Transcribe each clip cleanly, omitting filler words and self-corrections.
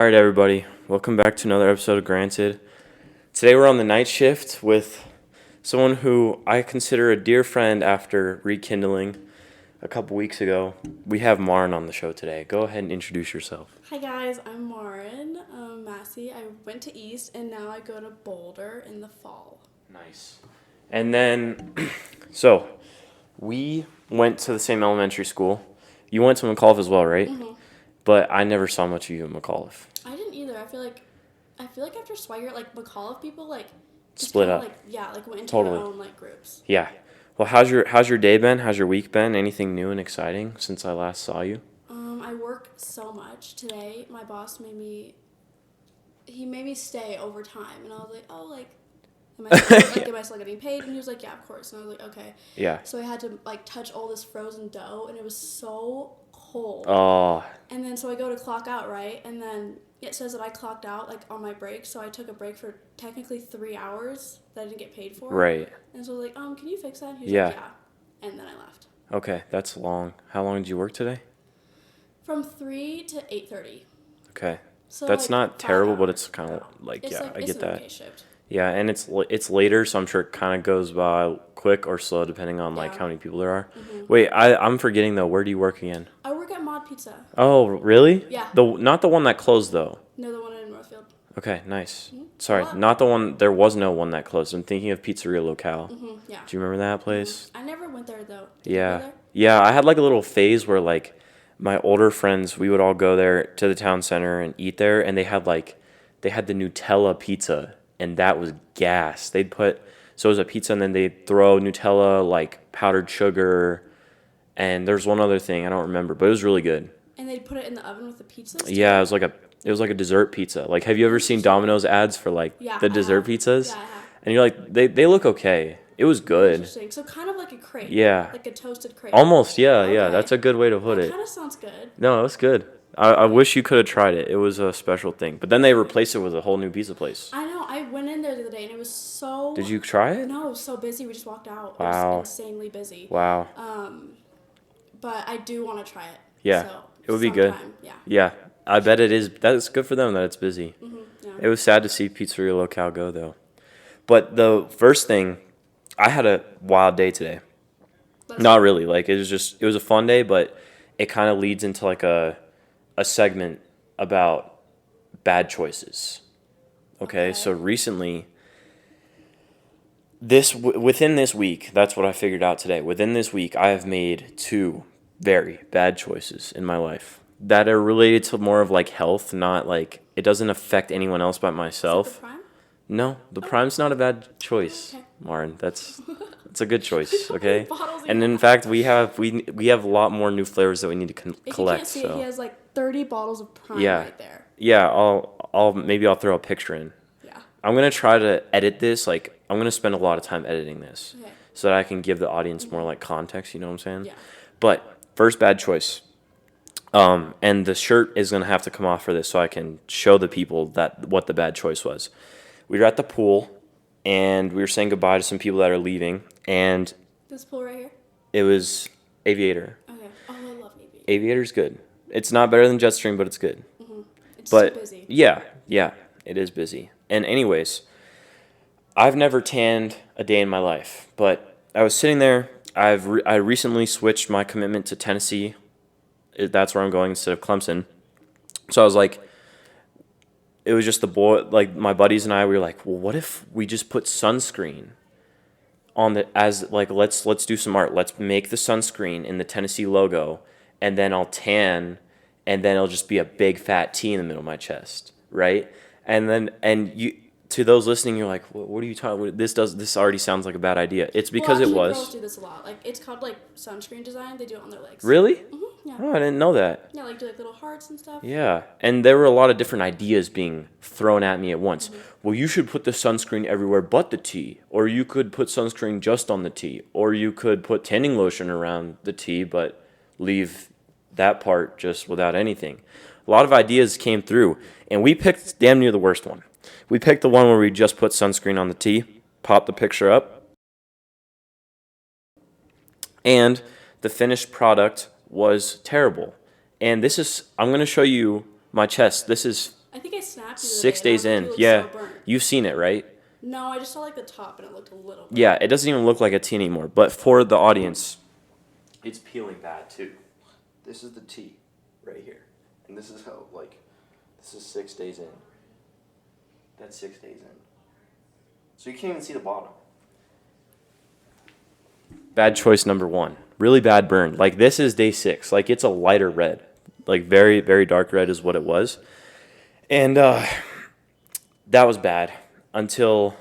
All right, everybody. Welcome back to another episode of Granted. Today we're on the night shift with someone who I consider a dear friend after rekindling a couple weeks ago. We have Maren on the show today. Go ahead and introduce yourself. Hi guys, I'm Maren Massey. I went to East and now I go to Boulder in the fall. Nice. And then, so we went to the same elementary school. You went to McAuliffe as well, right? Mm-hmm. But I never saw much of you at McAuliffe. I didn't either. I feel like after Swigert, McAuliffe people just Split kinda, up. went into Totally. their own groups. Yeah. Well, how's your day been? How's your week been? Anything new and exciting since I last saw you? I work so much today. My boss made me stay overtime, and I was like, oh, am I still getting paid? And he was like, yeah, of course. And I was like, okay. Yeah. So I had to touch all this frozen dough, and it was so cold. Oh. And then so I go to clock out, right? And then it says that I clocked out on my break, so I took a break for technically 3 hours that I didn't get paid for. Right. And so I was like, can you fix that? And he was Yeah. like, yeah. And then I left. Okay, that's long. How long did you work today? From 3 to 8:30. Okay. So That's not 5 terrible, but hours. it's kind of I I it's get an that. okay shift. Yeah, and it's later, so I'm sure it kind of goes by quick or slow depending on Yeah. how many people there are. Mm-hmm. Wait, I'm forgetting though. Where do you work again? I work at Mod Pizza. Oh, really? Yeah. Not the one that closed though. No, the one in Northfield. Okay, nice. Mm-hmm. Sorry, What? not the one. There was no one that closed. I'm thinking of Pizzeria Locale. Mm-hmm. Yeah. Do you remember that place? I never went there though. Did you go Yeah. there? Yeah, I had a little phase where my older friends, we would all go there to the town center and eat there, and they had the Nutella pizza, and that was gas. So it was a pizza, and then they'd throw Nutella, powdered sugar, and there's one other thing I don't remember, but it was really good. And they'd put it in the oven with the pizzas? Yeah, it was like a dessert pizza. Have you ever seen Domino's ads for Yeah, the dessert pizzas? Yeah, I have. And you're they look okay. It was good. Interesting. So kind of like a crepe. Yeah. Like a toasted crepe. Almost, yeah, Okay. yeah. That's a good way to put That it. kind of sounds good. No, it was good. I wish you could have tried it. It was a special thing. But then they replaced it with a whole new pizza place. I know. I went in there the other day and it was so... Did you try it? No, it was so busy. We just walked out. Wow. It was insanely busy. Wow. But I do want to try it. Yeah. So It would be good. sometime, Yeah. Yeah. I bet it is. That's good for them that it's busy. Mm-hmm, yeah. It was sad to see Pizzeria Locale go, though. But the first thing, I had a wild day today. Not really. It was a fun day, but it kind of leads into a segment about bad choices. Okay? So recently, within this week, that's what I figured out today. Within this week, I have made 2 very bad choices in my life that are related to more of health, not it doesn't affect anyone else but myself. Is it the Prime? No, the Prime's not a bad choice, Okay. Maren. It's a good choice, okay? Bottles And you in have. fact, we have a lot more new flavors that we need to If collect. you can't see So it, he has 30 bottles of Prime Yeah. right there. yeah, I'll throw a picture in. Yeah. I'm gonna try to edit this. I'm gonna spend a lot of time editing this, Okay. so that I can give the audience more context. You know what I'm saying? Yeah. But first bad choice. And the shirt is gonna have to come off for this, so I can show the people what the bad choice was. We were at the pool, and we were saying goodbye to some people that are leaving, and This pool right here? it was Aviator. Okay. Oh, I love AV. Aviator's good. It's not better than Jetstream, but it's good. It's But too busy. yeah, it is busy. And anyways, I've never tanned a day in my life, but I was sitting there. I recently switched my commitment to Tennessee. That's where I'm going instead of Clemson. So I was it was just the boy, my buddies and I. We were like, well, what if we just put sunscreen on let's do some art. Let's make the sunscreen in the Tennessee logo, and then I'll tan, and then it'll just be a big fat T in the middle of my chest, right? And you, to those listening, you're like, what are you talking? This already sounds like a bad idea. It's because Well, it actually, was. girls do this a lot. It's called sunscreen design. They do it on their legs. Really? Mm-hmm. Yeah. Oh, I didn't know that. Yeah, do little hearts and stuff. Yeah, and there were a lot of different ideas being thrown at me at once. Well, you should put the sunscreen everywhere but the T, or you could put sunscreen just on the T, or you could put tanning lotion around the T but leave that part just without anything. A lot of ideas came through, and we picked damn near the worst one. We picked the one where we just put sunscreen on the T, pop the picture up, and the finished product was terrible. And I'm going to show you my chest. This is I snapped the other 6 day, and days I was in. like, you Yeah. look so burnt. You've seen it, right? No, I just saw like the top, and it looked a little burnt. Yeah, it doesn't even look like a T anymore. But for the audience, it's peeling bad too. This is the T right here. And this is how, like, this is 6 days in. That's 6 days in. So you can't even see the bottom. Bad choice number 1. Really bad burn. Like, this is day 6. Like, it's a lighter red. Like, very, very dark red is what it was. And that was bad until,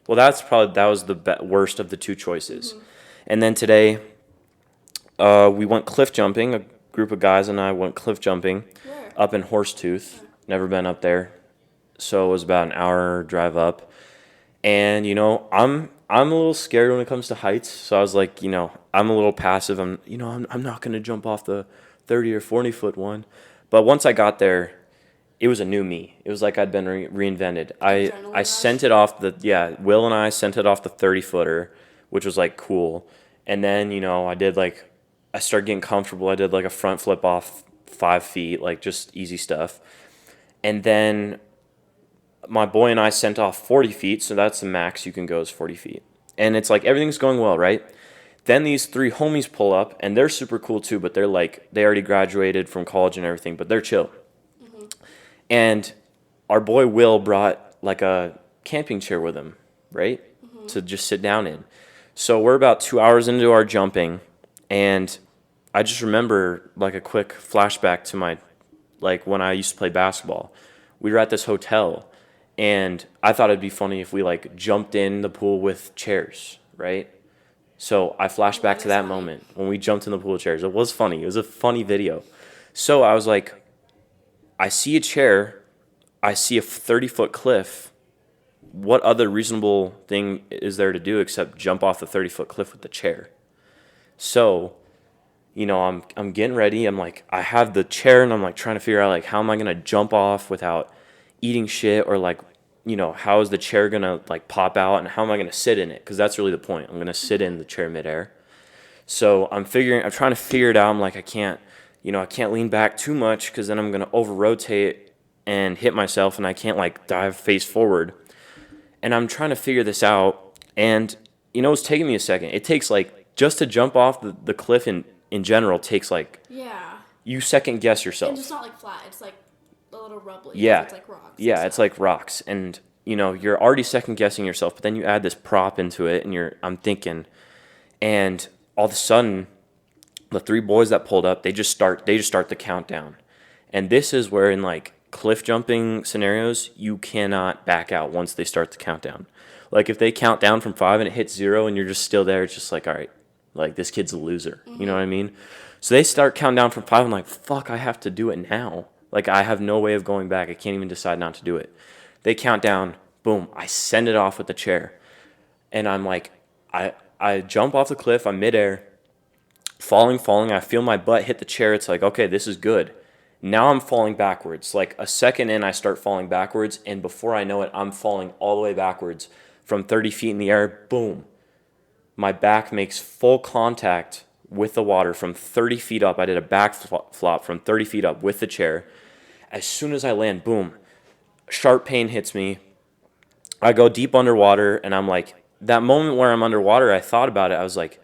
well, that was the worst of the 2 choices. Mm-hmm. And then today, we went cliff jumping. A group of guys and I went cliff jumping. Where? Up in Horsetooth. Never been up there. So it was about an hour drive up. And, you know, I'm a little scared when it comes to heights. So I was like, you know, I'm a little passive. I'm not going to jump off the 30 or 40 foot one. But once I got there, it was a new me. It was like I'd been reinvented. I sent it off Will and I sent it off the 30 footer, which was like cool. And then, you know, I started getting comfortable. I did like a front flip off 5 feet, like just easy stuff. And then my boy and I sent off 40 feet, so that's the max you can go is 40 feet. And it's like everything's going well, right? Then these 3 homies pull up, and they're super cool too, but they're like, they already graduated from college and everything, but they're chill. Mm-hmm. And our boy Will brought like a camping chair with him, right? Mm-hmm. To just sit down in. So we're about 2 hours into our jumping, and I just remember like a quick flashback to my, like when I used to play basketball. We were at this hotel, and I thought it'd be funny if we like jumped in the pool with chairs, right? So I flashed back to that moment when we jumped in the pool with chairs. It was funny. It was a funny video. So I was like, I see a chair. I see a 30-foot cliff. What other reasonable thing is there to do except jump off the 30-foot cliff with the chair? So, you know, I'm getting ready. I'm like, I have the chair, and I'm like trying to figure out like how am I gonna jump off without eating shit, or like, you know, how is the chair gonna like pop out, and how am I gonna sit in it? Because that's really the point. I'm gonna sit in the chair midair. So I'm trying to figure it out. I'm like, I can't lean back too much because then I'm gonna over rotate and hit myself, and I can't like dive face forward. And I'm trying to figure this out, and you know, it's taking me a second. It takes like just to jump off the cliff in general takes like, yeah, you second guess yourself. And it's not like flat. It's like a little rubbly. Yeah, it's like rocks. Yeah, it's like rocks, and you know, you're already second guessing yourself, but then you add this prop into it, and I'm thinking, and all of a sudden, the 3 boys that pulled up, they just start the countdown, and this is where in like cliff jumping scenarios, you cannot back out once they start the countdown. Like if they count down from 5 and it hits 0 and you're just still there, it's just like, all right, like this kid's a loser. Mm-hmm. You know what I mean? So they start counting down from 5. I'm like, fuck, I have to do it now. Like I have no way of going back. I can't even decide not to do it. They count down, boom, I send it off with the chair. And I'm like, I jump off the cliff, I'm midair, falling, I feel my butt hit the chair. It's like, okay, this is good. Now I'm falling backwards. Like a second in, I start falling backwards, and before I know it, I'm falling all the way backwards from 30 feet in the air. Boom. My back makes full contact with the water from 30 feet up. I did a back flop from 30 feet up with the chair. As soon as I land, boom, sharp pain hits me. I go deep underwater, and I'm like, that moment where I'm underwater, I thought about it. I was like,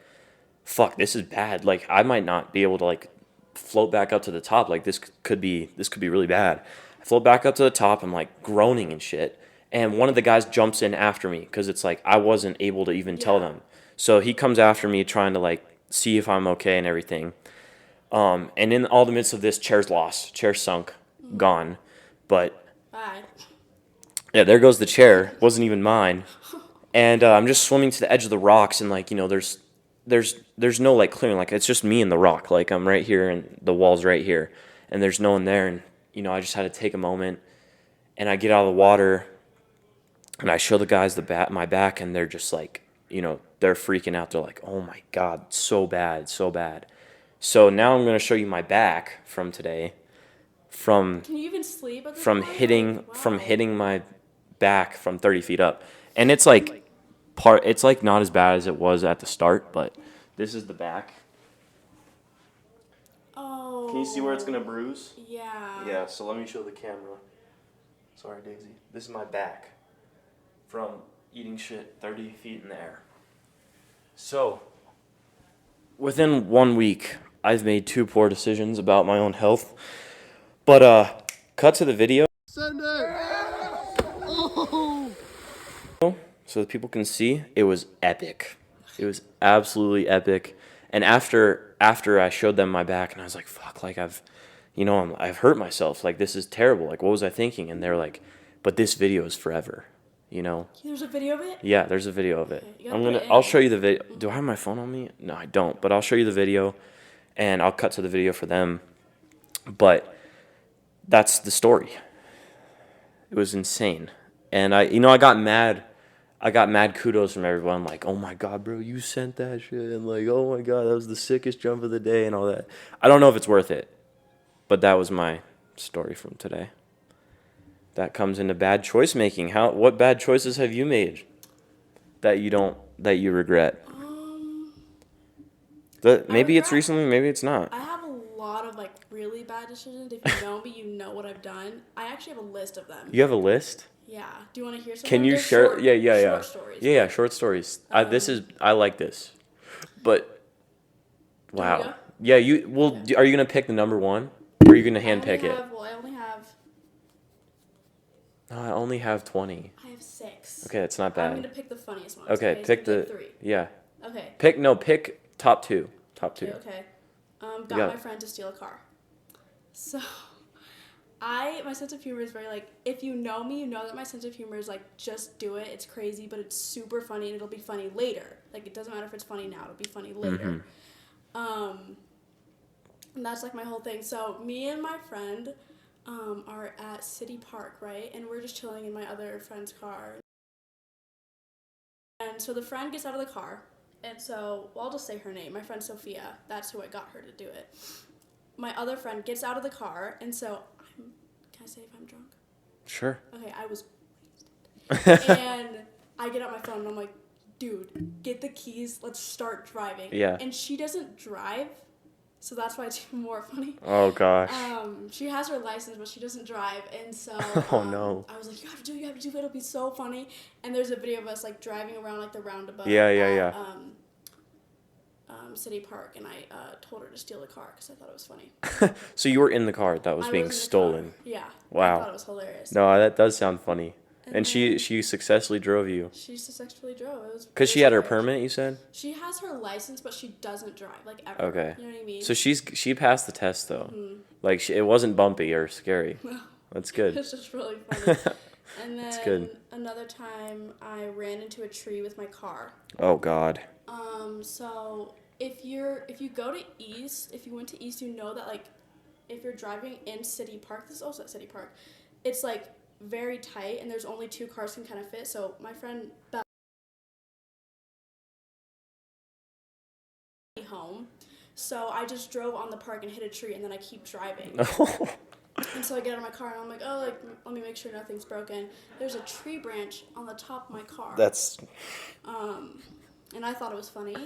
fuck, this is bad. Like I might not be able to like float back up to the top. Like this could be really bad. I float back up to the top. I'm like groaning and shit. And one of the guys jumps in after me because it's like I wasn't able to even tell them. So he comes after me trying to like see if I'm okay and everything. And in all the midst of this, chair's lost. Chair sunk. Gone. But bye. Yeah, there goes the chair. Wasn't even mine. And I'm just swimming to the edge of the rocks, and like, you know, there's no like clearing, like it's just me and the rock. Like I'm right here and the wall's right here, and there's no one there. And you know, I just had to take a moment, and I get out of the water, and I show the guys my back, and they're just like, you know, they're freaking out. They're like, oh my god, so bad. So now I'm gonna show you my back from today. Can you even sleep at this point? From hitting my back from 30 feet up, and it's like it's like not as bad as it was at the start, but this is the back. Oh. Can you see where it's gonna bruise? Yeah. Yeah. So let me show the camera. Sorry, Daisy. This is my back from eating shit 30 feet in the air. So, within 1 week, I've made 2 poor decisions about my own health. But, cut to the video. Send it! Oh! So that people can see, it was epic. It was absolutely epic. And after I showed them my back, and I was like, fuck, like I've hurt myself. Like, this is terrible. Like, what was I thinking? And they're like, but this video is forever, you know? There's a video of it? Yeah, there's a video of it. Okay, I'll show you the video. Do I have my phone on me? No, I don't. But I'll show you the video, and I'll cut to the video for them. But that's the story. It was insane. And I got mad. I got mad kudos from everyone, like, oh my God, bro, you sent that shit. And like, oh my God, that was the sickest jump of the day and all that. I don't know if it's worth it, but that was my story from today. That comes into bad choice making. What bad choices have you made that you regret? Maybe it's recently, maybe it's not. I have a lot of like really bad decisions. If you know me, you know what I've done. I actually have a list of them. You have a list? Yeah. Do you want to hear some? Can you share? Short, short stories. Yeah, short stories. I like this. But wow. Yeah, are you gonna pick the number one, or are you gonna hand pick it? I only have 20. I have 6. Okay, it's not bad. I'm gonna pick the funniest one. Okay, pick the 3. Yeah. Okay. Pick top 2. Okay. Got my friend to steal a car. So, my sense of humor is very like, if you know me, you know that my sense of humor is like, just do it. It's crazy, but it's super funny, and it'll be funny later. Like, it doesn't matter if it's funny now; it'll be funny later. Mm-hmm. And that's like my whole thing. So me and my friend are at City Park, right? And we're just chilling in my other friend's car. And so the friend gets out of the car. And so, I'll just say her name. My friend Sophia. That's who I got her to do it. My other friend gets out of the car. And so, can I say if I'm drunk? Sure. Okay, I was wasted. And I get out my phone and I'm like, dude, get the keys. Let's start driving. Yeah. And she doesn't drive. So that's why it's even more funny. Oh, gosh. She has her license, but she doesn't drive. And so oh, no. I was like, you have to do it. It'll be so funny. And there's a video of us, like, driving around, like, the roundabout. Yeah. City Park. And I told her to steal the car because I thought it was funny. So you were in the car that was being stolen? Yeah. Wow. I thought it was hilarious. No, that does sound funny. And she successfully drove you. She successfully drove. It was because she had her permit, you said? She has her license, but she doesn't drive, like, ever. Okay. You know what I mean? So she passed the test, though. Mm-hmm. Like, it wasn't bumpy or scary. That's good. It's just really funny. And then that's good. Another time, I ran into a tree with my car. Oh, God. So if you went to East, you know that, like, if you're driving in City Park, this is also at City Park, it's, like, very tight, and there's only 2 cars can kind of fit. So my friend Belle home, so I just drove on the park and hit a tree, and then I keep driving. And so I get out of my car and I'm like, oh, like, let me make sure nothing's broken. There's a tree branch on the top of my car. That's and I thought it was funny.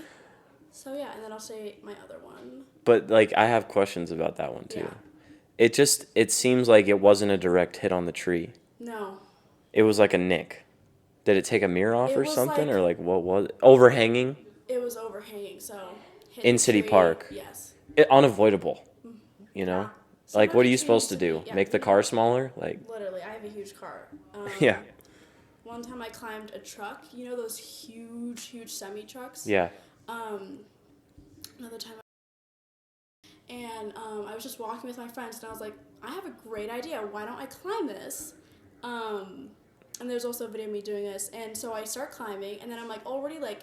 So yeah, and then I'll say my other one. But like, I have questions about that one too. Yeah. It seems like it wasn't a direct hit on the tree. No. It was like a nick. Did it take a mirror off or something? Like, or like, what was it? Overhanging? It was overhanging, so in City Park. Yes. Unavoidable. You know? Yeah. Like, what are you supposed to do? Make the car smaller? Like, literally, I have a huge car. Yeah. One time I climbed a truck. You know those huge semi-trucks? Yeah. Another time and I was just walking with my friends, and I was like, I have a great idea. Why don't I climb this? And there's also a video of me doing this. And so I start climbing, and then I'm like already like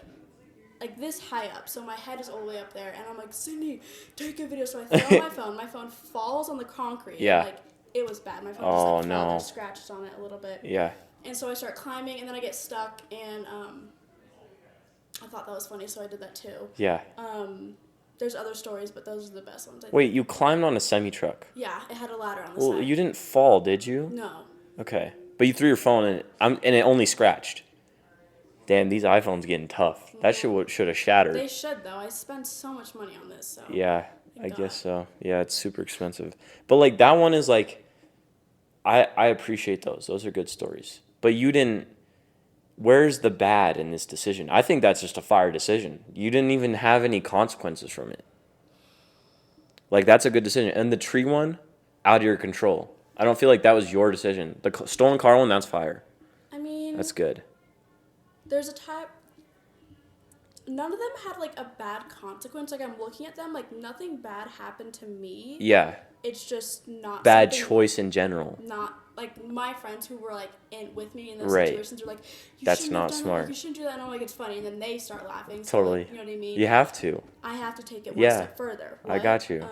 this high up. So my head is all the way up there, and I'm like, Sydney, take a video. So I throw my phone. My phone falls on the concrete. Yeah. And, like, it was bad. My phone just fell. There's scratches on it a little bit. Yeah. And so I start climbing, and then I get stuck, and I thought that was funny, so I did that too. Yeah. There's other stories, but those are the best ones. Wait, you climbed on a semi-truck? Yeah, it had a ladder on the side. side. You didn't fall, did you? No. Okay. But you threw your phone, and it only scratched. Damn, these iPhones getting tough. That should have shattered. They should, though. I spent so much money on this, so. Yeah, I guess so. Yeah, it's super expensive. But, like, that one is, like, I appreciate those. Those are good stories. But you didn't. Where's the bad in this decision? I think that's just a fire decision. You didn't even have any consequences from it. Like, that's a good decision. And the tree one, out of your control. I don't feel like that was your decision. The stolen car one, that's fire. I mean, That's good. there's a type. None of them had like a bad consequence. Like I'm looking at them, like nothing bad happened to me. Yeah. It's just not Bad choice in general. Not like my friends who were like with me in those Right. situations were like, That's not smart. Like, you shouldn't do that. And I'm like, it's funny, and then they start laughing. So, Totally. Like, you know what I mean? You have to. I have to take it one step further. I got you.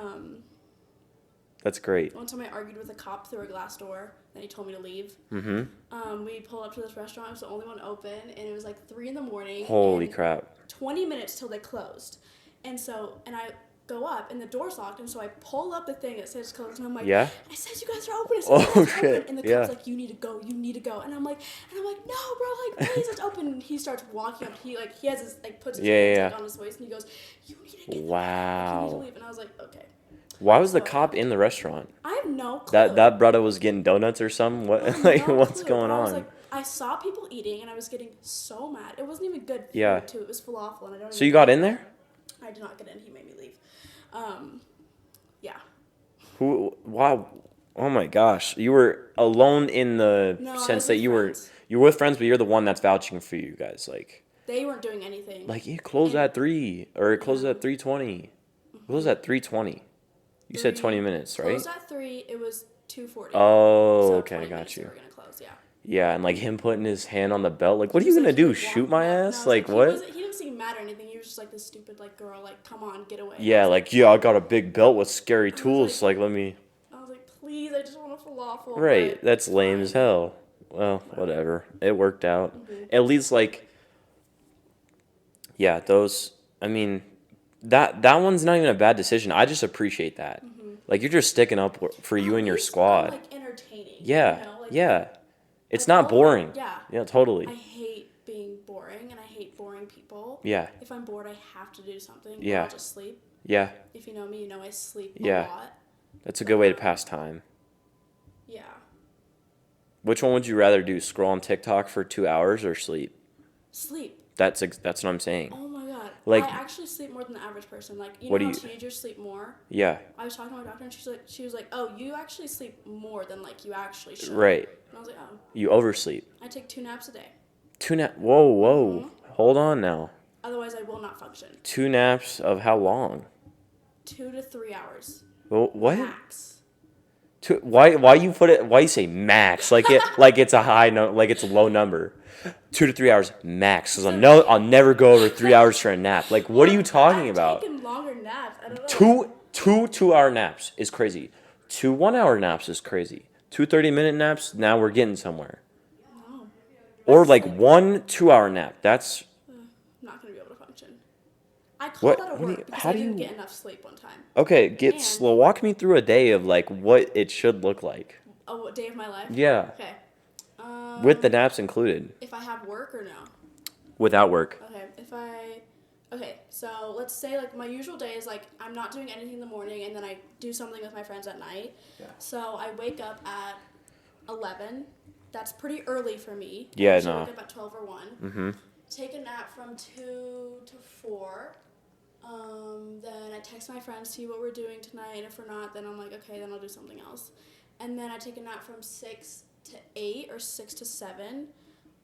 That's great. One time I argued with a cop through a glass door, and he told me to leave. Mm-hmm. We pulled up to this restaurant. It was the only one open, and it was like 3 a.m. Holy crap. 20 minutes till they closed. And I go up, and the door's locked, and so I pull up the thing that says closed, and I'm like, yeah? I said you guys are open. I said you guys are shit. Open. And the cop's like, you need to go. And I'm like, no, bro, like, please, it's open. And he starts walking up. He has his, like, puts his hands like, on his waist, and he goes, you need to get wow. You need to leave. And I was like, okay. Why was the cop in the restaurant? I have no clue. That brother was getting donuts or something? What like no what's clue. going on? I was like, I saw people eating, and I was getting so mad. It wasn't even good food, too. It was falafel, and I don't. So you got in there? I did not get in. He made me leave. Yeah. Who? Wow. Oh my gosh, you were alone in the sense that you were with friends, but you're the one that's vouching for you guys. Like they weren't doing anything. Like it closed at 3 or it closed at 3:20. It closed at 3:20. You said 20 minutes, right? Closed at 3. It was 2:40. Oh, so okay, I got you. We're gonna close, yeah. Yeah, and like him putting his hand on the belt, like, what are you gonna do? Shoot my ass? No, like what? He didn't seem mad or anything. He was just like this stupid like girl, like come on, get away. Yeah, like yeah, I got a big belt with scary tools. Like let me. I was like, please, I just want a falafel. Right, that's lame as hell. Well, whatever. It worked out. At least like. Yeah, those. I mean, that one's not even a bad decision. I just appreciate that. Like you're just sticking up for you and your squad. Like entertaining. Yeah, you know? Like, yeah. It's not boring. Yeah, totally. I hate being boring, and I hate boring people. Yeah. If I'm bored, I have to do something. Yeah. Or I'll just sleep. Yeah. If you know me, you know I sleep a lot. That's a good way to pass time. Yeah. Which one would you rather do? Scroll on TikTok for 2 hours or sleep? Sleep. That's what I'm saying. Oh my god. Like, I actually sleep more than the average person. Like, you what know do how you- teenagers sleep more? Yeah. I was talking to my doctor, and she was like, oh, you actually sleep more than like you actually should. Right. And I was like, oh. You oversleep. I take 2 naps a day. 2 nap. Whoa. Hold on now. Otherwise, I will not function. 2 naps of how long? 2 to 3 hours. Well, what? Max. Why you put it? Why you say max? Like it's a high no, like it's a low number. 2 to 3 hours max. Because I'll never go over 3 hours for a nap. Like what are you talking about? I've taken longer naps. I don't know. Two 2-hour naps is crazy. 2 1-hour naps is crazy. 2 30-minute naps. Now we're getting somewhere. No. Or like 1 2-hour nap. That's I'm not going to be able to function. I called What- out of what do work you- because how I do didn't you- get enough sleep one time. okay. Get And- slow. Walk me through a day of like what it should look like. A day of my life? Yeah. Okay. With the naps included. If I have work or no? Without work. Okay, so let's say like my usual day is like I'm not doing anything in the morning, and then I do something with my friends at night. Yeah. So I wake up at 11. That's pretty early for me. Yeah, I usually no. wake up at 12 or 1. Mm-hmm. Take a nap from 2 to 4. Then I text my friends, see what we're doing tonight. If we're not, then I'm like, okay, then I'll do something else. And then I take a nap from 6 to 8 or 6 to 7.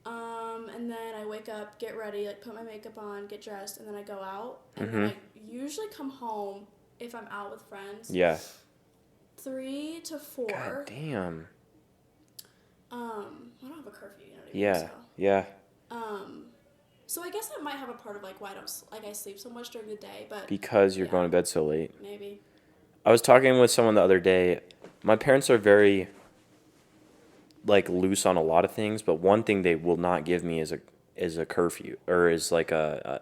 And then I wake up, get ready, like put my makeup on, get dressed, and then I go out. And then I usually come home if I'm out with friends. Yeah. 3 to 4. God damn. I don't have a curfew, you know what I mean? Yeah. So. Yeah. So I guess that might have a part of like why I don't I sleep so much during the day, but Because you're going to bed so late. maybe. I was talking with someone the other day. My parents are very like loose on a lot of things, but one thing they will not give me is a curfew or is like the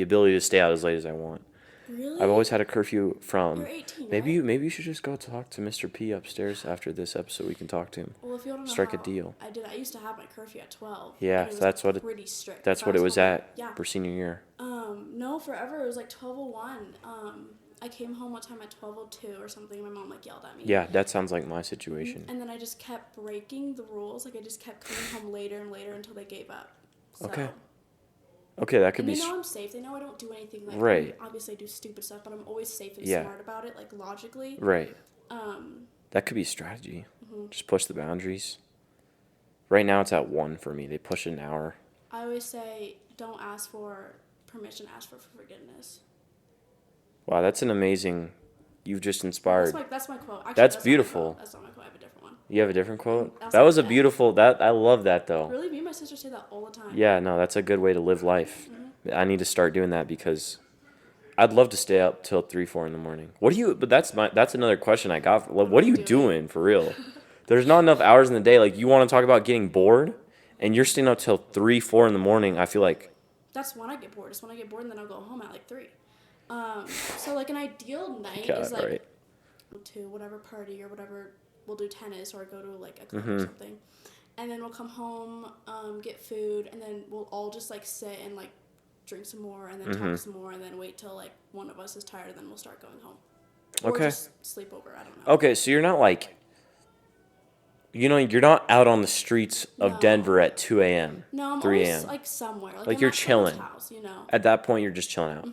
ability to stay out as late as I want. Really? I've always had a curfew from. You're 18, Maybe right? you should just go talk to Mr. P upstairs after this episode. We can talk to him. Well, if you don't know Strike a how deal. I used to have my curfew at 12. Yeah, and it was that's what pretty strict. That's So what I it was home at Yeah. for senior year. No, forever it was like 12:01. I came home one time at 12:02 or something. My mom like yelled at me. Yeah, that sounds like my situation. And then I just kept breaking the rules. Like I just kept coming home later and later until they gave up. So, Okay. Okay, that could and be. they know I'm safe. They know I don't do anything like. Right. Obviously, I do stupid stuff, but I'm always safe and Yeah. smart about it, like logically. Right. Um. That could be strategy. Just push the boundaries. Right now it's at 1 for me. They push it an hour. I always say, don't ask for permission, ask for forgiveness. Wow, that's an amazing. You've just inspired. That's my quote. Actually, That's not my beautiful. quote. That's not my quote. I have a different one. You have a different quote? That That was a yeah. beautiful. That I love that though. Really, me and my sister say that all the time. Yeah, no, that's a good way to live life. I need to start doing that because I'd love to stay up till 3, 4 in the morning. What do you? But that's another question I got. What are you doing for real? There's not enough hours in the day. Like you want to talk about getting bored, and you're staying up till 3, 4 in the morning. I feel like. That's when I get bored. It's when I get bored and then I'll go home at like 3. So like an ideal night God, is like right. to whatever party or whatever. We'll do tennis or go to like a club or something, and then we'll come home, get food, and then we'll all just like sit and like drink some more and then talk some more and then wait till like one of us is tired and then we'll start going home. Or Okay. just sleep over. I don't know. Okay, so you're not like. You're not out on the streets of No. Denver at 2 a.m. No, I'm 3 always a.m. like somewhere. Like in you're my friend's chilling. house, you know. At that point, you're just chilling out.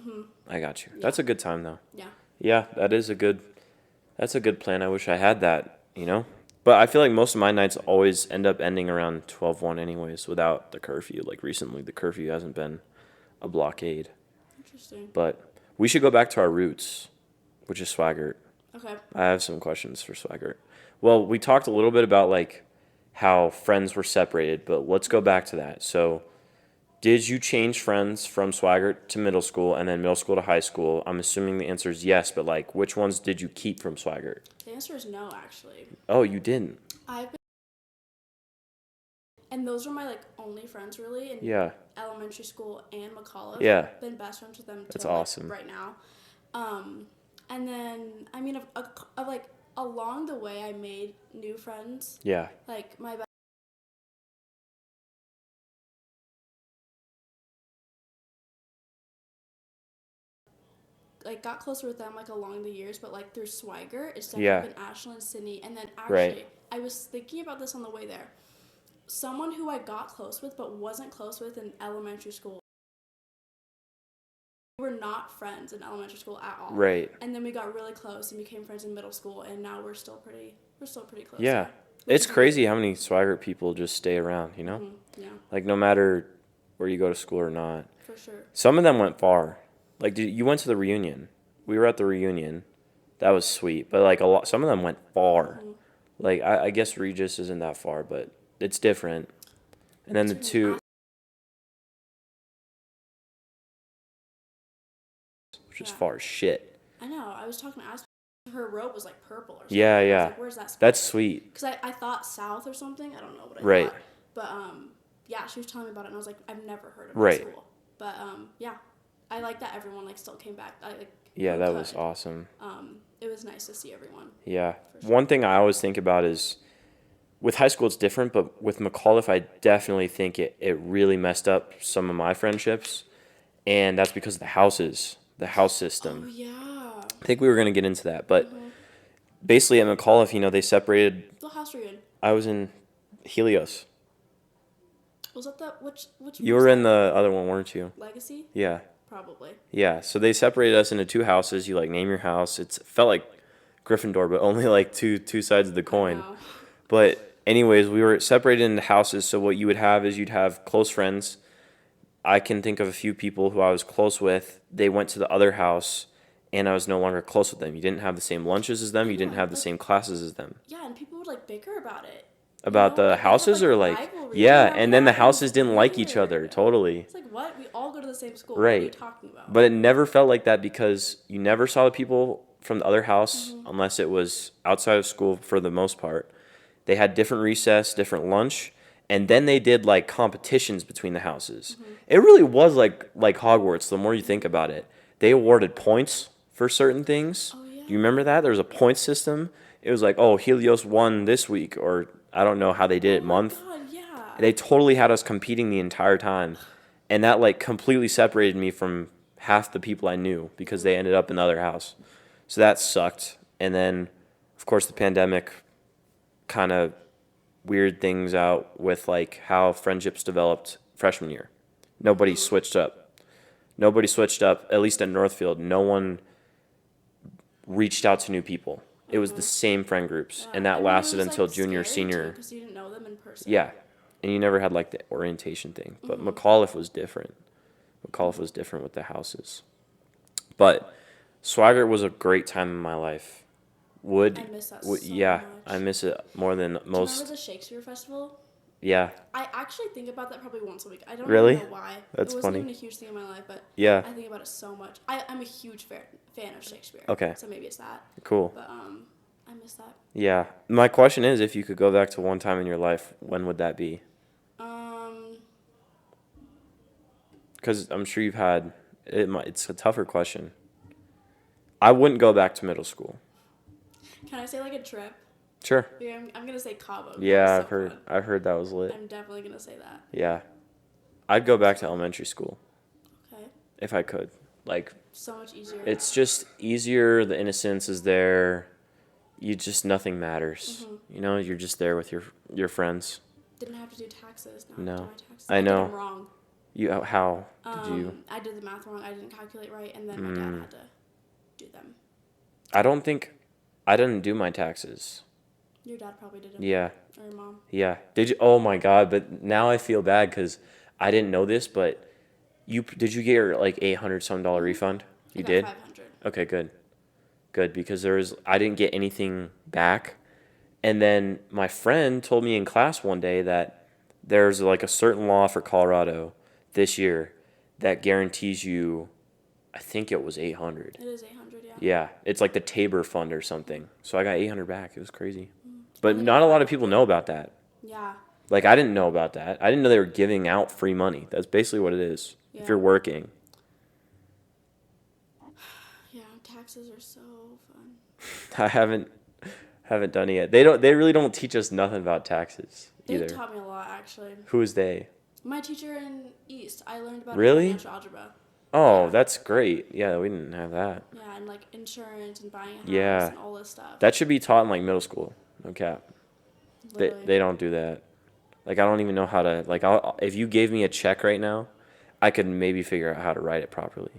I got you. Yeah. That's a good time though. Yeah. Yeah, that's a good plan. I wish I had that, But I feel like most of my nights always end up ending around 12, 1 anyways without the curfew. Like recently, the curfew hasn't been a blockade. Interesting. But we should go back to our roots, which is Swigert. Okay. I have some questions for Swigert. Well, we talked a little bit about like how friends were separated, but let's go back to that. So, did you change friends from Swigert to middle school and then middle school to high school? I'm assuming the answer is yes, but like which ones did you keep from Swigert? The answer is no, actually. Oh, you didn't. And those were my like only friends really in Yeah. elementary school and McAuliffe. Yeah. I've been best friends with them That's till, like, awesome. right now. And then I mean of like along the way I made new friends. Yeah. Like my like got closer with them like along the years, but like through Swigert, it's definitely been Ashlyn and Sydney. And then actually, Right. I was thinking about this on the way there. Someone who I got close with but wasn't close with in elementary school. We were not friends in elementary school at all. Right. And then we got really close and became friends in middle school, and now we're still pretty close. Yeah. It's crazy how many Swigert people just stay around, Yeah, Like no matter where you go to school or not. for sure. Some of them went far. Like you went to the reunion. We were at the reunion. That was sweet. But like some of them went far. Like I guess Regis isn't that far, but it's different. And then the two, which is far as shit. I know. I was talking to Ashley. Her robe was like purple or something. Yeah, I was yeah. like, where's that? That's sweet. Because I thought south or something. I don't know what I Right. thought. But yeah, she was telling me about it, and I was like, I've never heard of Right. that school. But yeah, I like that everyone like still came back. Yeah, that was awesome. It was nice to see everyone. Yeah. Sure. One thing I always think about is with high school it's different, but with McAuliffe I definitely think it really messed up some of my friendships. And that's because of the house system. Oh yeah. I think we were going to get into that, but basically at McAuliffe, they separated. What house were you in? I was in Helios. Was that the which? You were in the other one, weren't you? Legacy? Yeah. Probably. Yeah. So they separated us into 2 houses. You like name your house. It felt like Gryffindor, but only like two sides of the coin. Wow. But anyways, we were separated into houses. So what you would have is you'd have close friends. I can think of a few people who I was close with. They went to the other house, and I was no longer close with them. You didn't have the same lunches as them. You didn't have the same classes as them. Yeah, and people would like bicker about it. About the Like, houses they had, or like rivalry. yeah, and then the it was houses didn't like each other. weird. Totally. It's like what? We all go to the same school. Right. What are you talking about? But it never felt like that because you never saw the people from the other house unless it was outside of school for the most part. They had different recess, different lunch, and then they did like competitions between the houses. It really was like Hogwarts the more you think about it. They awarded points for certain things. Oh, yeah. Do you remember that? There was a point system. It was like, oh, Helios won this week, or I don't know how they did it month. God, yeah. They totally had us competing the entire time. And that like completely separated me from half the people I knew because they ended up in the other house. So that sucked. And then, of course, the pandemic kind of weird things out with like how friendships developed freshman year. Nobody switched up. Nobody switched up, at least at Northfield. No one reached out to new people. It was the same friend groups, and that lasted until junior, senior. Because you didn't know them in person. Yeah, and you never had like the orientation thing. But McAuliffe was different. McAuliffe was different with the houses. But Swigert was a great time in my life. I miss that so Yeah, much. I miss it more than Do you most. remember the Shakespeare Festival? Yeah, I actually think about that probably once a week. I don't Really? even know why. That's it wasn't funny. even a huge thing in my life, but yeah, I think about it so much. I'm a huge fan of Shakespeare. Okay. So maybe it's that. cool. But I miss that. Yeah, my question is, if you could go back to one time in your life, when would that be? Because I'm sure you've had it's a tougher question. I wouldn't go back to middle school. Can I say like a trip? Sure. Yeah, I'm gonna say Cabo. Yeah, That was so fun. I've heard that was lit. I'm definitely gonna say that. Yeah, I'd go back to elementary school Okay. if I could. Like, So much easier. it's just easier. The innocence is there. You just nothing matters. You know, you're just there with your friends. Didn't have to do taxes. No. Do my taxes. I know. did them wrong. How did you? I did the math wrong. I didn't calculate right, and then my dad had to do them. I don't think I didn't do my taxes. Your dad probably did them. Yeah. Or your mom. Yeah. Did you? Oh my God! But now I feel bad because I didn't know this. But did you get your like $800 refund? You I got did. 500. Okay, good because I didn't get anything back, and then my friend told me in class one day that there's like a certain law for Colorado this year that guarantees you, I think it was 800. It is 800. Yeah. Yeah, it's like the Tabor Fund or something. So I got 800 back. It was crazy. I But think not a I lot of people know about that. Yeah. Like, I didn't know about that. I didn't know they were giving out free money. That's basically what it is. If Yeah. you're working. Yeah. Taxes are so fun. I haven't done it yet. They really don't teach us nothing about taxes They either. taught me a lot actually. Who is they? My teacher in East, I learned about Really? financial algebra. Oh, Yeah. that's great. Yeah, we didn't have that. Yeah, and like insurance and buying a house Yeah. and all this stuff. That should be taught in like middle school. No cap. Literally. They don't do that. Like, I don't even know how to, like, if you gave me a check right now, I could maybe figure out how to write it properly.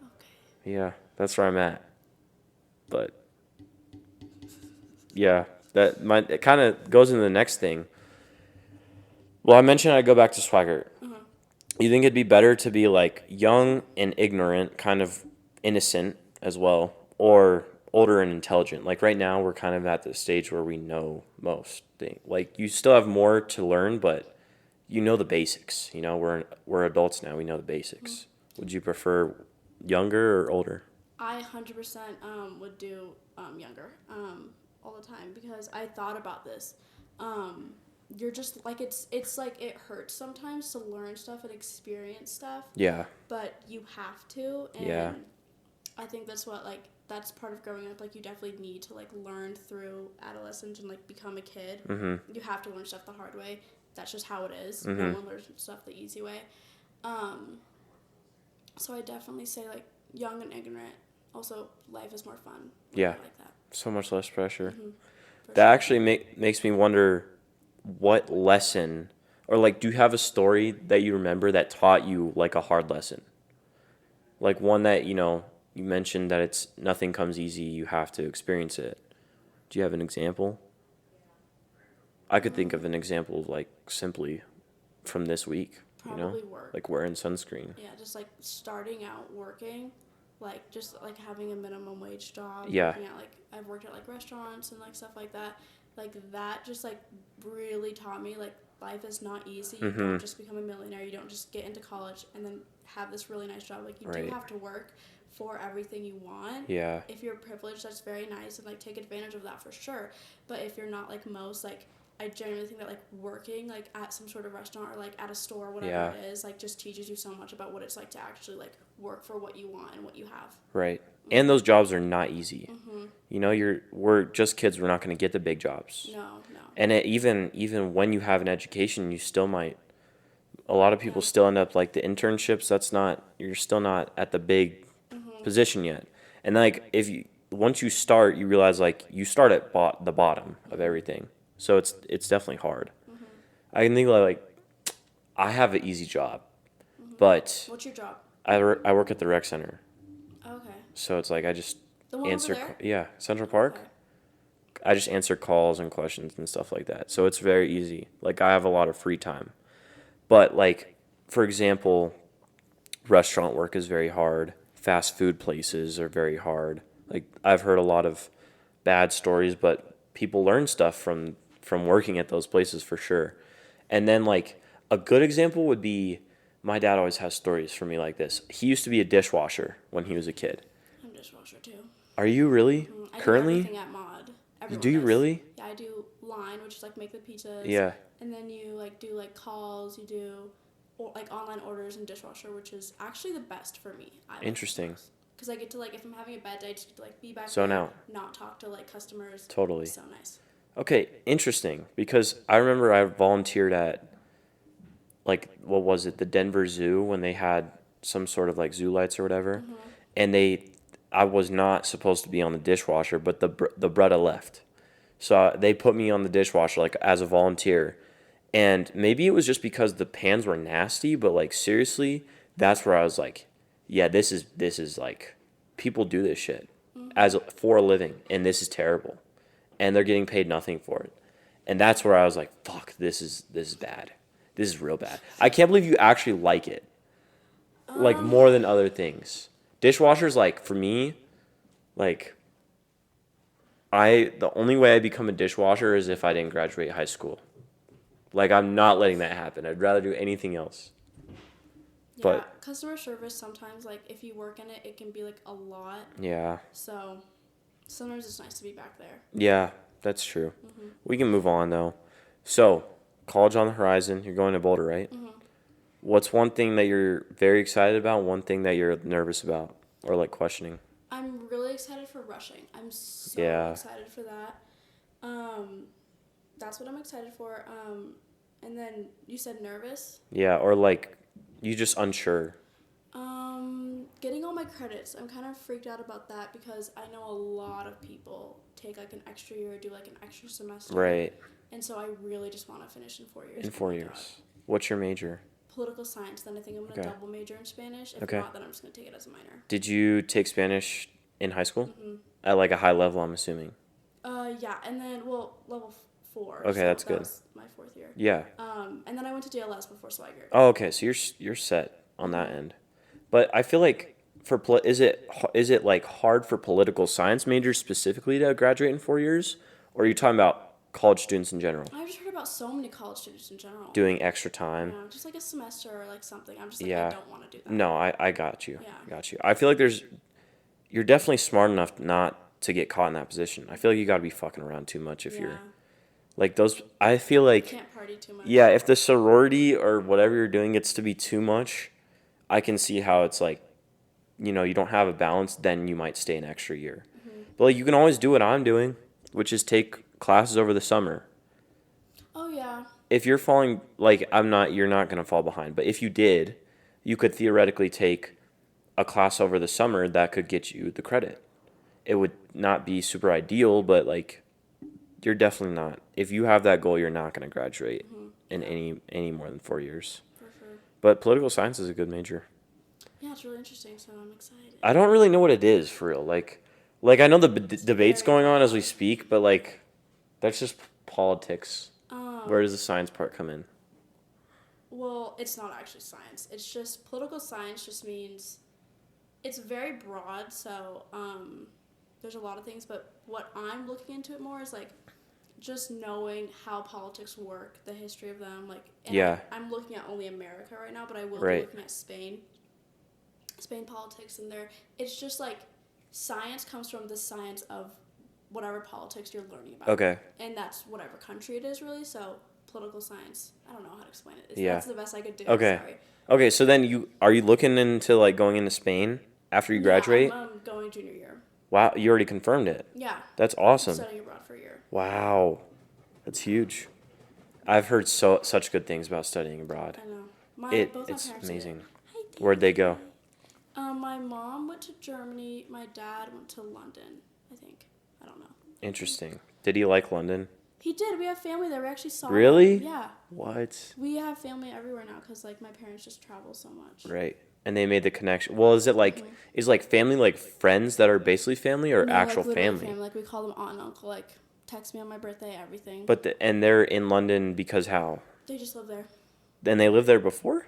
Okay. Yeah, that's where I'm at. But yeah, it kind of goes into the next thing. Well, I mentioned I'd go back to Swigert. You think it'd be better to be like young and ignorant, kind of innocent as well, or older and intelligent? Like right now, we're kind of at the stage where we know most things. Like you still have more to learn, but you know the basics. You know, we're adults now. We know the basics. Would you prefer younger or older? I 100% would do younger all the time because I thought about this. You're just like it's like it hurts sometimes to learn stuff and experience stuff, Yeah. but you have to. And Yeah. I think that's what that's part of growing up. Like you definitely need to like learn through adolescence and like become a kid. Mm-hmm. You have to learn stuff the hard way. That's just how it is. Mm-hmm. No one learns stuff the easy way. So I definitely say like young and ignorant. Also, life is more fun. Yeah. I like that. So much less pressure. For That sure. actually makes me wonder what lesson, or like, do you have a story that you remember that taught you like a hard lesson? Like one that, you mentioned that it's nothing comes easy, you have to experience it. Do you have an example? I could think of an example like simply from this week, Probably work. like wearing sunscreen. Yeah, just like starting out working, like just like having a minimum wage job. Yeah. Working at like I've worked at like restaurants and like stuff like that. Like that just like really taught me like life is not easy. You don't just become a millionaire. You don't just get into college and then have this really nice job. Like you do Right. have to work for everything you want. Yeah. If you're privileged, that's very nice and like take advantage of that for sure. But if you're not like most, like I genuinely think that like working like at some sort of restaurant or like at a store, whatever Yeah. it is, like just teaches you so much about what it's like to actually like work for what you want and what you have. Right. And those jobs are not easy. Mm-hmm. We're just kids. We're not going to get the big jobs. No. And even when you have an education, you still might A lot of people Yeah. still end up like the internships. You're still not at the big position yet. And like if you once you start, you realize like you start at the bottom of everything. So it's definitely hard. I can think like I have an easy job, but What's your job? I work at the rec center. Okay. So it's like I just The one over answer there? yeah, Central Park. Okay. I just answer calls and questions and stuff like that. So it's very easy. Like I have a lot of free time. But like for example, restaurant work is very hard. Fast food places are very hard. Like I've heard a lot of bad stories, but people learn stuff from working at those places for sure. And then like a good example would be my dad always has stories for me like this. He used to be a dishwasher when he was a kid. I'm a dishwasher too. Are you really? I do Currently? everything at Mod. Do Everyone you does. really? Yeah, I do line, which is like make the pizzas. Yeah. And then you like do like calls. You do like online orders and dishwasher, which is actually the best for me. Interesting. Because I get to like if I'm having a bad day, I just get to like be back So there, now. not talk to like customers. Totally. It's so nice. Okay, interesting. Because I remember I volunteered at like what was it, the Denver Zoo when they had some sort of like zoo lights or whatever, and I was not supposed to be on the dishwasher, but the Bretta left, so they put me on the dishwasher like as a volunteer, and maybe it was just because the pans were nasty, but like seriously, that's where I was like, yeah, this is like people do this shit for a living, and this is terrible, and they're getting paid nothing for it, and that's where I was like, fuck, this is bad. This is real bad. I can't believe you actually like it. Like more than other things. Dishwashers, like for me, like the only way I become a dishwasher is if I didn't graduate high school. Like I'm not letting that happen. I'd rather do anything else. Yeah, But customer service sometimes like if you work in it, it can be like a lot. yeah. So sometimes it's nice to be back there. Yeah, that's true. We can move on though. So, college on the horizon, you're going to Boulder, right? What's one thing that you're very excited about, one thing that you're nervous about or like questioning? I'm really excited for rushing. I'm so Yeah. excited for that. That's what I'm excited for. And then you said nervous. Yeah, or like you just unsure. Getting all my credits. I'm kind of freaked out about that because I know a lot of people take like an extra year, do like an extra semester. Right. And so I really just want to finish in 4 years. In 4 years. What's your major? Political science. Then I think I'm going to Okay. double major in Spanish. If Okay. not, then I'm just going to take it as a minor. Did you take Spanish in high school? At like a high level, I'm assuming. Yeah, and then level 4. Okay, so that's that good. Was my 4th year. Yeah. And then I went to DLS before Swigert. Oh, okay. So you're set on that end. But I feel like is it like hard for political science majors specifically to graduate in 4 years, or are you talking about college students in general I've just heard about so many college students in general. doing extra time? Just like a semester or like something. I'm just like Yeah. I don't want to do that. No, I got you. Yeah. I got you. I feel like you're definitely smart enough not to get caught in that position. I feel like you got to be fucking around too much if you're like those. I feel like Can't party too much. yeah, if the sorority or whatever you're doing gets to be too much, I can see how it's like, you don't have a balance, then you might stay an extra year. But like you can always do what I'm doing, which is take classes over the summer. Oh yeah. If you're falling like you're not going to fall behind, but if you did, you could theoretically take a class over the summer that could get you the credit. It would not be super ideal, but like you're definitely not. If you have that goal, you're not going to graduate in any more than 4 years. For sure. But political science is a good major. Yeah, it's really interesting, so I'm excited. I don't really know what it is for real. Like I know the debate's going on as we speak, but like that's just politics. Where does the science part come in? Well, it's not actually science. It's just political science just means it's very broad, so there's a lot of things, but what I'm looking into it more is like just knowing how politics work, the history of them, like and I'm looking at only America right now, but I will be looking at Spain politics, and it's just like science comes from the science of whatever politics you're learning about. Okay. And that's whatever country it is, really. So political science, I don't know how to explain it. Yeah. That's the best I could do. Okay. Sorry. Okay, so then are you looking into like going into Spain after you graduate? Yeah, I'm going junior year. Wow, you already confirmed it. Yeah. That's awesome. I'm studying abroad for a year. Wow. That's huge. I've heard such good things about studying abroad. I know. Both my It's parents did it. amazing. Hi, Where'd they go? Daisy. My mom went to Germany. My dad went to London, I think. I don't know. Interesting. Did he like London? He did. We have family there. We actually saw them. Really? Yeah. What? We have family everywhere now because, like, my parents just travel so much. Right. And they made the connection. Well, is it like is like family like friends that are basically family or No, actual like, literally family? Like, we call them aunt and uncle. Like, text me on my birthday, everything. But and they're in London because how? They just live there. And they lived there before?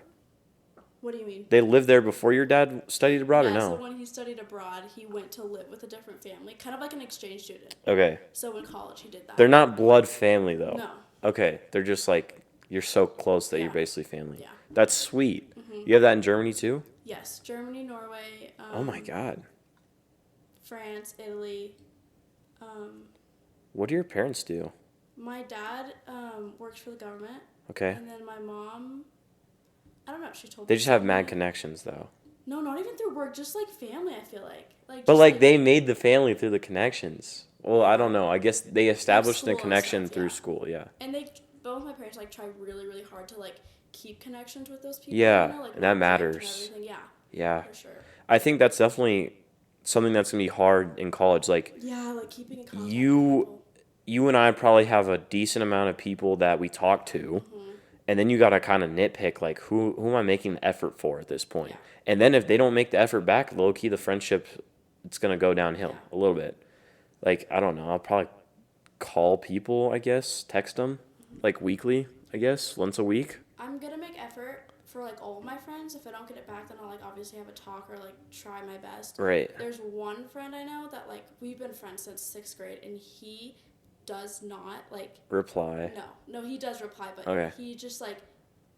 What do you mean? They lived there before your dad studied abroad or no? So when he studied abroad, he went to live with a different family, kind of like an exchange student. Okay. So in college, he did that. They're not blood family though. No. Okay. They're just like you're so close that you're basically family. Yeah. That's sweet. You have that in Germany too? Yes, Germany, Norway. Oh my God. France, Italy. What do your parents do? My dad works for the government. Okay. And then my mom, I don't know. She told me. They just have mad connections though. No, not even through work. Just like family. I feel like. But like they made the family through the connections. Well, I don't know. I guess they established the connection through school. Yeah. And both my parents like try really, really hard to like keep connections with those people. Yeah, you know? Like, and that matters. And yeah. Yeah. For sure. I think that's definitely something that's gonna be hard in college. Like yeah, like keeping in contact. You and I probably have a decent amount of people that we talk to. And then you got to kind of nitpick, like, who am I making the effort for at this point? Yeah. And then if they don't make the effort back, low-key, the friendship, it's going to go downhill a little bit. Like, I don't know. I'll probably call people, I guess, text them, like, weekly, I guess, once a week. I'm going to make effort for, like, all of my friends. If I don't get it back, then I'll, like, obviously have a talk or, like, try my best. Right. There's one friend I know that, like, we've been friends since 6th grade, and he does not like reply. No, he does reply, but he just like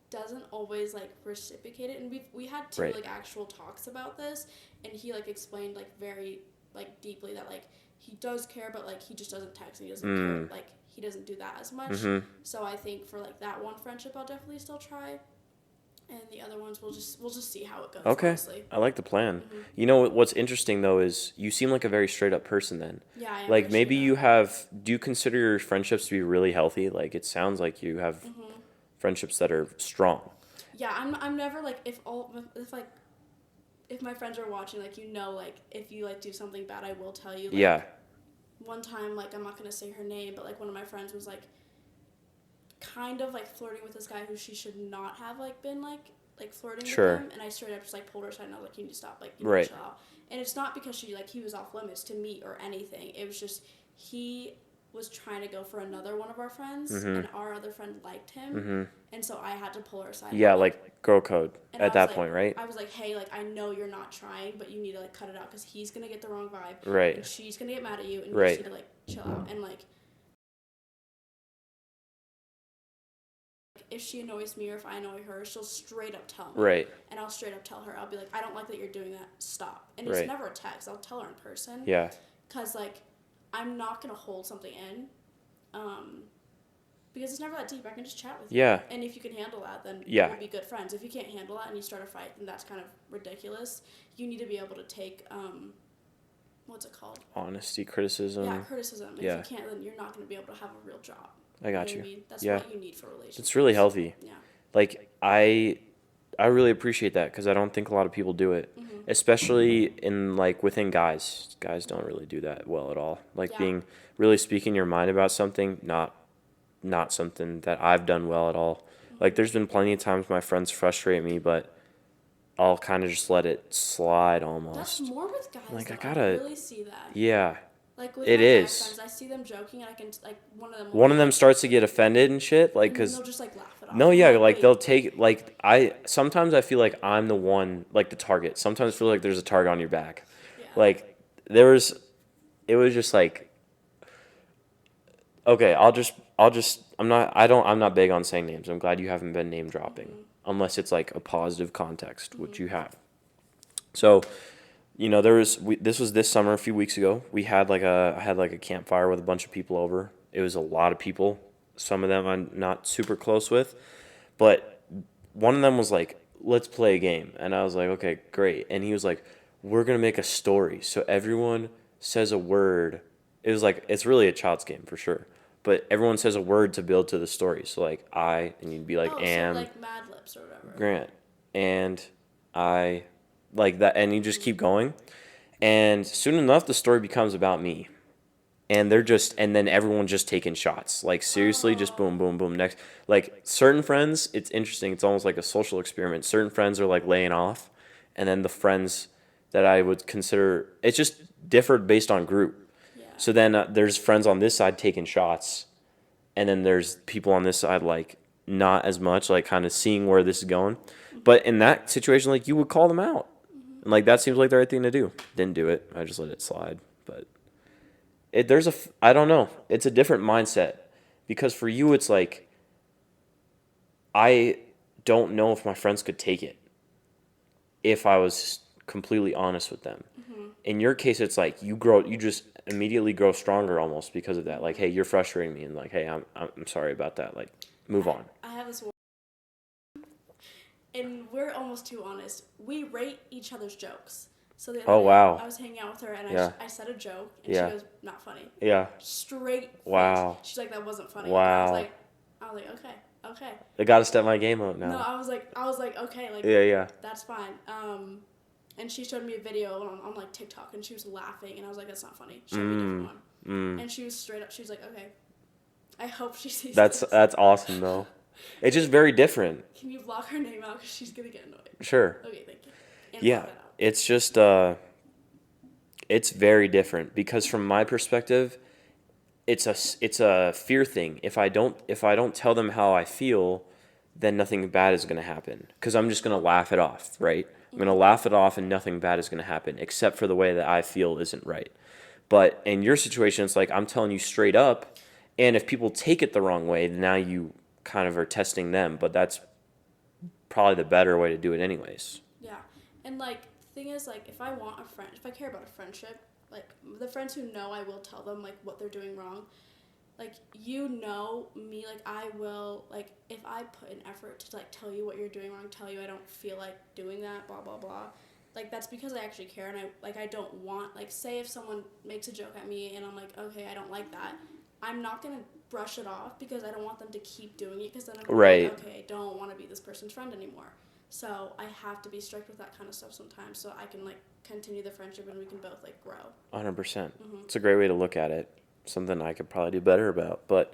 doesn't always like reciprocate it. And we had two like actual talks about this, and he like explained like very like deeply that like he does care, but like he just doesn't text. And he doesn't care, like he doesn't do that as much. So I think for like that one friendship, I'll definitely still try. And the other ones, we'll just see how it goes. Okay, honestly. I like the plan. You know what's interesting though is you seem like a very straight up person. Then, yeah, I am like maybe you have. Do you consider your friendships to be really healthy? Like it sounds like you have friendships that are strong. Yeah, I'm never like if my friends are watching, like like if you like do something bad, I will tell you. Like, yeah. One time, like I'm not gonna say her name, but like one of my friends was like kind of like flirting with this guy who she should not have like been like flirting with him, and I straight up just like pulled her aside and I was like, you need to stop, like you need to chill out. And it's not because he was off limits to me or anything. It was just he was trying to go for another one of our friends, and our other friend liked him, and so I had to pull her aside. Yeah, like girl code at that point, right? I was like, hey, like I know you're not trying, but you need to like cut it out because he's gonna get the wrong vibe, right? And she's gonna get mad at you, and you just need to like chill out. And like if she annoys me or if I annoy her, she'll straight up tell me. Right. And I'll straight up tell her. I'll be like, I don't like that you're doing that. Stop. And it's never a text. I'll tell her in person. Yeah. Because, like, I'm not going to hold something in. Because it's never that deep. I can just chat with you. Yeah. And if you can handle that, then we'll be good friends. If you can't handle that and you start a fight, then that's kind of ridiculous. You need to be able to take, what's it called? Honesty, criticism. Yeah, criticism. If you can't, then you're not going to be able to have a real job. I got you. I mean? That's what you need for relationships. It's really healthy. Yeah. Like, I really appreciate that because I don't think a lot of people do it, especially in, like, within guys. Guys don't really do that well at all. Like, being really speaking your mind about something, not something that I've done well at all. Like, there's been plenty of times my friends frustrate me, but I'll kind of just let it slide almost. That's more with guys. Like, though. I gotta. I really see that. Yeah. Like with it my is. guy friends, I see them joking, and I can like one of them starts to get offended and shit, like because they'll just like laugh it off. No, yeah, like they'll take like sometimes I feel like I'm the one like the target. Sometimes I feel like there's a target on your back. Yeah. Like it was just like okay, I'm not big on saying names. I'm glad you haven't been name dropping unless it's like a positive context, which you have. So. This was this summer a few weeks ago. I had a campfire with a bunch of people over. It was a lot of people. Some of them I'm not super close with, but one of them was like, "Let's play a game," and I was like, "Okay, great." And he was like, "We're gonna make a story, so everyone says a word." It was like it's really a child's game for sure, but everyone says a word to build to the story. So like I, and you'd be like Oh, so am like Mad Libs or whatever. Grant, and I, like that, and you just keep going, and soon enough the story becomes about me, and and then everyone just taking shots, like seriously, just Oh. boom, boom, boom. Next, like certain friends, it's interesting. It's almost like a social experiment. Certain friends are like laying off, and then the friends that I would consider, it's just differed based on group. Yeah. So then there's friends on this side taking shots, and then there's people on this side like not as much, like kind of seeing where this is going. But in that situation, like you would call them out, and like that seems like the right thing to do. Didn't do it. I just let it slide. But I don't know. It's a different mindset because for you it's like I don't know if my friends could take it if I was completely honest with them. In your case, it's like you just immediately grow stronger almost because of that. Like, hey, you're frustrating me, and like, hey, I'm sorry about that. Like, move on. I have this one, and we're almost too honest. We rate each other's jokes. So the other Oh day, wow. I was hanging out with her, and Yeah. I said a joke, and Yeah. she goes, "Not funny." Yeah. Straight face. Wow. She's like, "That wasn't funny." Wow. And I was like, okay, okay. I gotta step my game up now. No, I was like, okay, like, Yeah. that's fine. And she showed me a video on like TikTok, and she was laughing, and I was like, that's not funny. Show me a different one. And she was straight up. She was like, okay. I hope she sees this. That's awesome though. It's just very different. Can you block her name out because she's gonna get annoyed? Sure. Okay, thank you. And Yeah. block that out. It's just it's very different because from my perspective, it's a fear thing. If I don't tell them how I feel, then nothing bad is going to happen because I'm just going to laugh it off, right? I'm going to laugh it off and nothing bad is going to happen except for the way that I feel isn't right. But in your situation, it's like I'm telling you straight up, and if people take it the wrong way, now you kind of are testing them, but that's probably the better way to do it anyways. Yeah, and like the thing is, like, if I care about a friendship, like the friends who know, I will tell them like what they're doing wrong. Like, you know me, like I will, like if I put an effort to like tell you what you're doing wrong, tell you I don't feel like doing that, blah blah blah. Like that's because I actually care, and I don't want, like, say if someone makes a joke at me and I'm like, okay, I don't like that. I'm not gonna brush it off because I don't want them to keep doing it because then I'm gonna be like, okay, I don't want to be this person's friend anymore. So I have to be strict with that kind of stuff sometimes so I can like continue the friendship and we can both like grow. 100%. It's a great way to look at it. Something I could probably do better about. But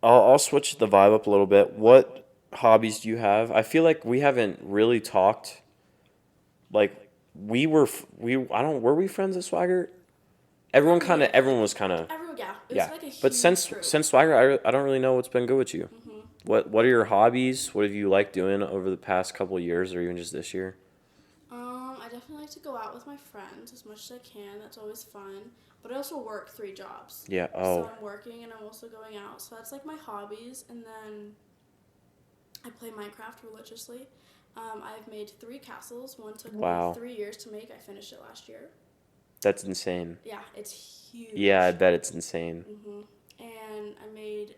I'll switch the vibe up a little bit. What hobbies do you have? I feel like we haven't really talked. Like were we friends at Swigert? Everyone was kind of Everyone, yeah. It yeah. was like a huge But since group. Swigert, I don't really know what's been good with you. What are your hobbies? What have you liked doing over the past couple of years, or even just this year? I definitely like to go out with my friends as much as I can. That's always fun. But I also work 3 jobs. Yeah. So I'm working and I'm also going out. So that's like my hobbies. And then I play Minecraft religiously. I've made 3 castles. One took me 3 years to make. I finished it last year. That's insane. Yeah, it's huge. Yeah, I bet it's insane. And I made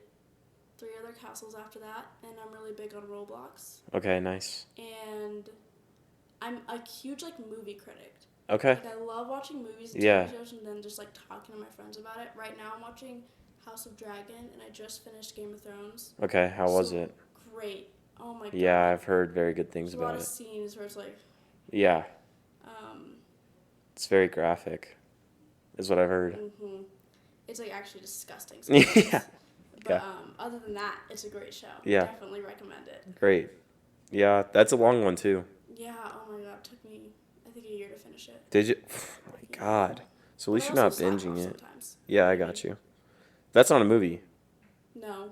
3 other castles after that, and I'm really big on Roblox. Okay, nice. And I'm a huge like movie critic. Okay. Like, I love watching movies and TV shows and then just like talking to my friends about it. Right now I'm watching House of Dragon, and I just finished Game of Thrones. Okay, how was it? Great. Oh my god. Yeah, I've heard very good things There's about it. A lot of scenes where it's like. Yeah. It's very graphic, is what I've heard. It's like actually disgusting. Yeah. But other than that, it's a great show. Yeah. Definitely recommend it. Great. Yeah, that's a long one too. Yeah. Oh my god, it took me I think a year to finish it. Did you? Oh my god. So at least you're not binging it. Sometimes. Yeah, I got you. That's not a movie. No.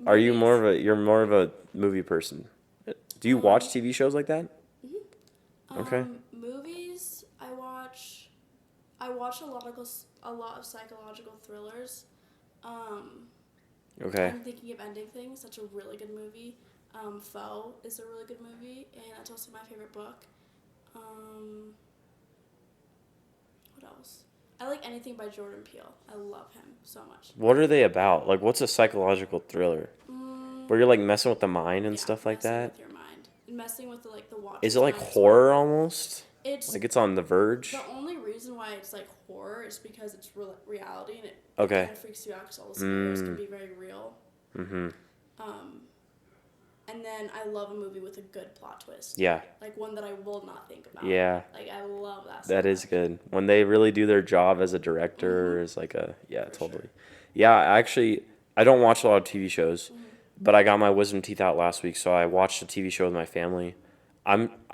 Are you you're more of a movie person? Do you watch TV shows like that? Okay. Movies, I watch a lot of psychological thrillers. Okay. I'm Thinking of Ending Things. That's a really good movie. Foe is a really good movie, and that's also my favorite book. What else? I like anything by Jordan Peele. I love him so much. What are they about? Like, what's a psychological thriller? Where you're like messing with the mind and stuff like that? Messing with your mind. Messing with the watch. Is it like horror almost? It's like it's on the verge? The only reason reason why it's like horror is because it's reality and it Okay. kind of freaks you out because all the scenarios can be very real. Mm-hmm. And then I love a movie with a good plot twist. Yeah. Like one that I will not think about. Yeah. Like I love that. That is good. When they really do their job as a director, is like totally. Sure. Yeah, I don't watch a lot of TV shows, but I got my wisdom teeth out last week, so I watched a TV show with my family.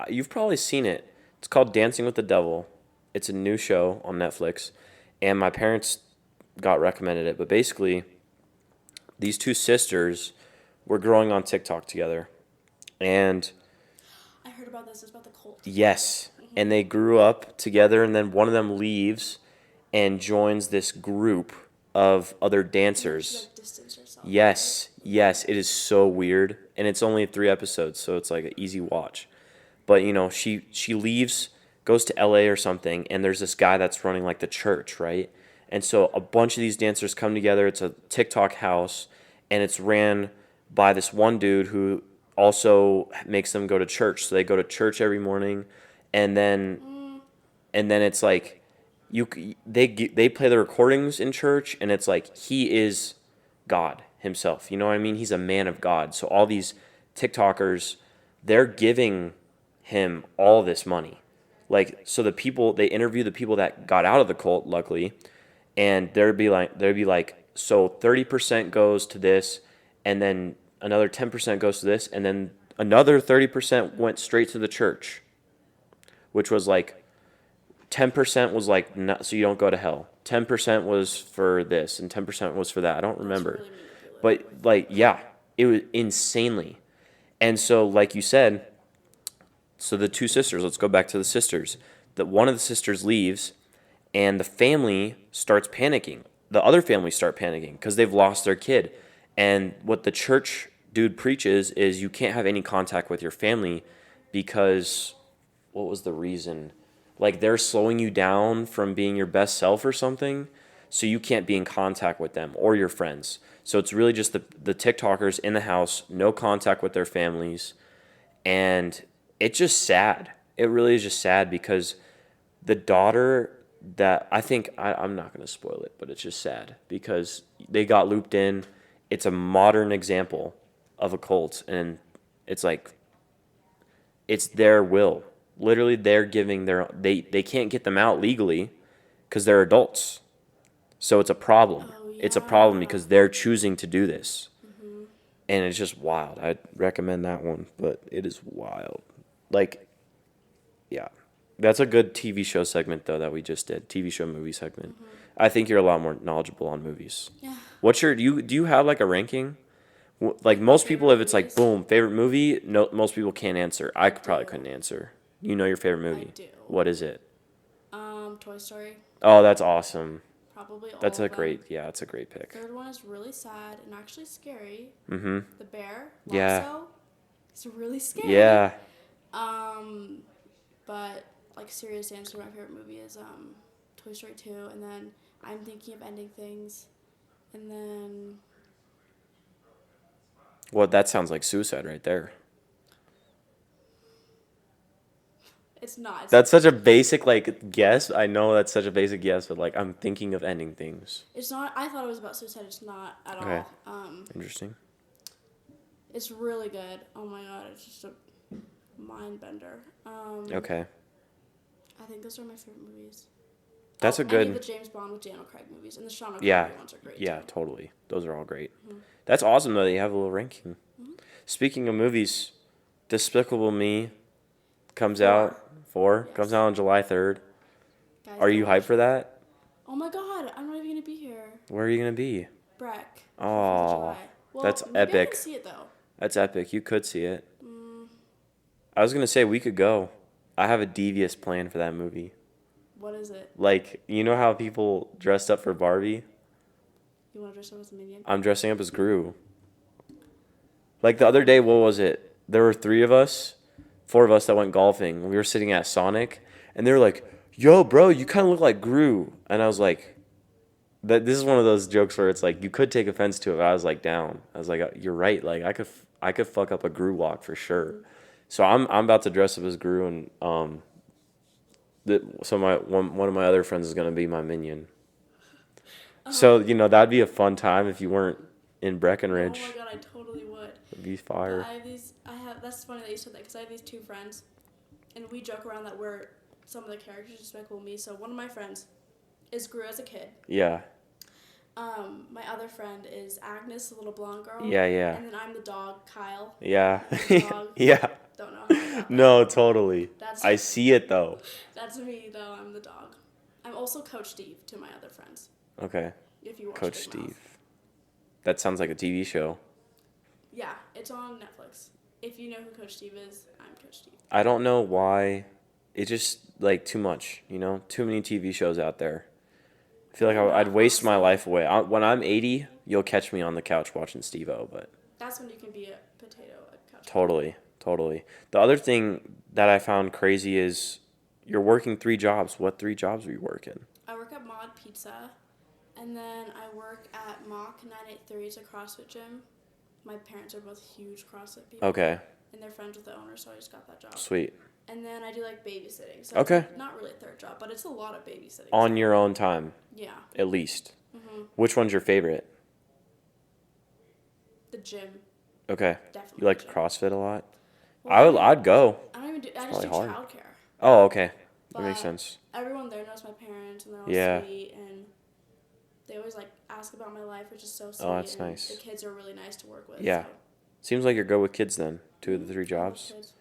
You've probably seen it. It's called Dancing with the Devil. It's a new show on Netflix, and my parents got recommended it. But basically, these two sisters were growing on TikTok together, and I heard about this. It's about the cult. yes, and they grew up together, and then one of them leaves and joins this group of other dancers. She, like, distance herself. Yes, yes, it is so weird, and it's only 3 episodes, so it's like an easy watch. But she leaves, goes to LA or something, and there's this guy that's running like the church, right? And so a bunch of these dancers come together. It's a TikTok house, and it's ran by this one dude who also makes them go to church. So they go to church every morning, and then it's like they play the recordings in church, and it's like he is God himself. You know what I mean? He's a man of God. So all these TikTokers, they're giving him all this money. Like, so they interview the people that got out of the cult, luckily, and they'd be like, so 30% goes to this, and then another 10% goes to this, and then another 30% went straight to the church, which was like 10% was like, no, so you don't go to hell. 10% was for this, and 10% was for that. I don't remember. Really but, like, yeah, it was insanely. And so, like you said, so the two sisters, let's go back to the sisters. That one of the sisters leaves, and the family starts panicking. The other families start panicking because they've lost their kid. And what the church dude preaches is you can't have any contact with your family because, what was the reason? Like, they're slowing you down from being your best self or something, so you can't be in contact with them or your friends. So it's really just the TikTokers in the house, no contact with their families, and it's just sad. It really is just sad because the daughter that I'm not going to spoil it, but it's just sad because they got looped in. It's a modern example of a cult, and it's like it's their will. Literally, they're giving they can't get them out legally because they're adults. So it's a problem. Oh, yeah. It's a problem because they're choosing to do this. And it's just wild. I'd recommend that one, but it is wild. Like, yeah. That's a good TV show segment, though, that we just did. TV show movie segment. I think you're a lot more knowledgeable on movies. Yeah. Do you have, like, a ranking? Like, most people, if it's like, boom, favorite movie, no, most people can't answer. I probably couldn't answer. You know your favorite movie. I do. What is it? Toy Story. Oh, that's awesome. Probably all That's of a them. great, yeah, that's a great pick. Third one is really sad and actually scary. Mm-hmm. The bear. Yeah. Lotso. It's really scary. Yeah. But like serious answer, my favorite movie is Toy Story 2, and then I'm thinking of ending things, and then. Well, that sounds like suicide right there. It's not. That's such a basic, like, guess. I know that's such a basic guess, but, like, I'm thinking of ending things. It's not. I thought it was about suicide. It's not at Okay. all. Interesting. It's really good. Oh my god, it's just a mind bender. Okay. I think those are my favorite movies. That's a Any good. of the James Bond with Daniel Craig movies and the Sean Connery Yeah. ones are great. Yeah, too. totally. Those are all great. That's awesome, though, that you have a little ranking. Speaking of movies, Despicable Me comes out. 4 Yes. comes out on July 3rd. Guys, Are you go hyped watch for it. that? Oh my god, I'm not even gonna be here. Where are you gonna be? Breck. Aw, Well, that's maybe I epic. can see it though. That's epic. You could see it. I was gonna say we could go. I have a devious plan for that movie. What is it? Like, you know how people dressed up for Barbie? You want to dress up as a minion? I'm dressing up as Gru. Like the other day, what was it? There were 4 of us that went golfing. We were sitting at Sonic, and they were like, "Yo, bro, you kind of look like Gru." And I was like, this is one of those jokes where it's like you could take offense to it. But I was like, down. I was like, "You're right. Like I could fuck up a Gru walk for sure." So I'm about to dress up as Gru and So one of my other friends is gonna be my minion. So, Um, that'd be a fun time if you weren't in oh my Breckenridge. god, I totally would. It'd be But fire. that's funny that you said that because I have these two friends, and we joke around that we're some of the characters Despicable Me. So one of my friends is Gru as a kid. Yeah. My other friend is Agnes, the little blonde girl. Yeah, yeah. And then I'm the dog, Kyle. Yeah. I'm the dog. Yeah. Don't know how I got that. No, totally. That's I see it though. that's me though. I'm the dog. I'm also Coach Steve to my other friends. Okay. If you watch Coach Big Mouth. Steve. That sounds like a TV show. Yeah, it's on Netflix. If you know who Coach Steve is, I'm Coach Steve. I don't know why. It's just like too much, Too many TV shows out there. I feel like I'd waste my life away. When I'm 80, you'll catch me on the couch watching Steve-O, but That's when you can be a potato at couch. totally, totally. The other thing that I found crazy is you're working 3 jobs. What 3 jobs are you working? I work at Mod Pizza, and then I work at Mock 983. It's a CrossFit gym. My parents are both huge CrossFit people. Okay. And they're friends with the owner, so I just got that job. Sweet. And then I do like babysitting. So Okay. It's not really a third job, but it's a lot of babysitting. On your own time, Yeah. at least. Mm-hmm. Which one's your favorite? The gym. Okay. Definitely. You like the gym. CrossFit a lot? I'd go. I don't even do. I It's just do probably hard. childcare. Oh, okay. That But makes sense. everyone there knows my parents, and they're all Yeah. sweet, and they always like ask about my life, which is so sweet. Oh, that's and nice. The kids are really nice to work with. Yeah. So. Seems like you're good with kids then. 2 of the 3 I love jobs. kids.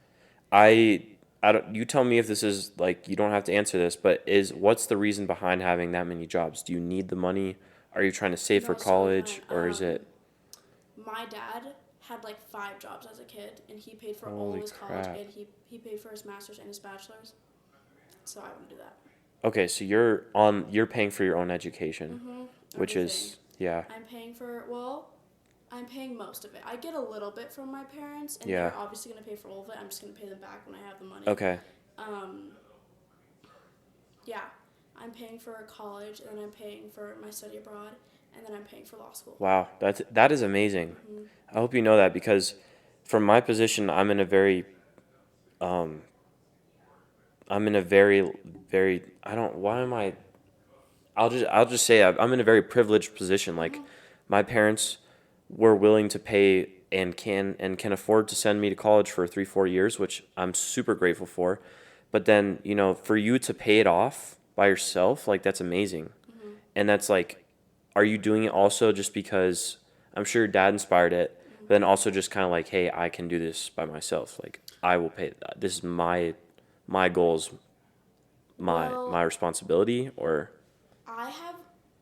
I don't. You tell me if this is like you don't have to answer this, but what's the reason behind having that many jobs? Do you need the money? Are you trying to save No, for so college, fun. or is it? My dad had like 5 jobs as a kid, and he paid for all Holy of his college, crap. and he paid for his master's and his bachelor's. So I wouldn't do that. Okay, so you're paying for your own education, which is yeah. I'm paying most of it. I get a little bit from my parents, and Yeah. they're obviously going to pay for all of it. I'm just going to pay them back when I have the money. Okay. Yeah, I'm paying for college, and then I'm paying for my study abroad, and then I'm paying for law school. Wow, that is amazing. I hope you know that because from my position, um, I'm in a very, very. I don't. Why am I? I'll just say I'm in a very privileged position. Like, my parents were willing to pay and can afford to send me to college for 3-4 years, which I'm super grateful for. But then for you to pay it off by yourself, like that's amazing. And that's like, are you doing it also just because I'm sure your dad inspired it, but then also just kind of like, hey, I can do this by myself. Like I will pay that. This is my goals, my responsibility, or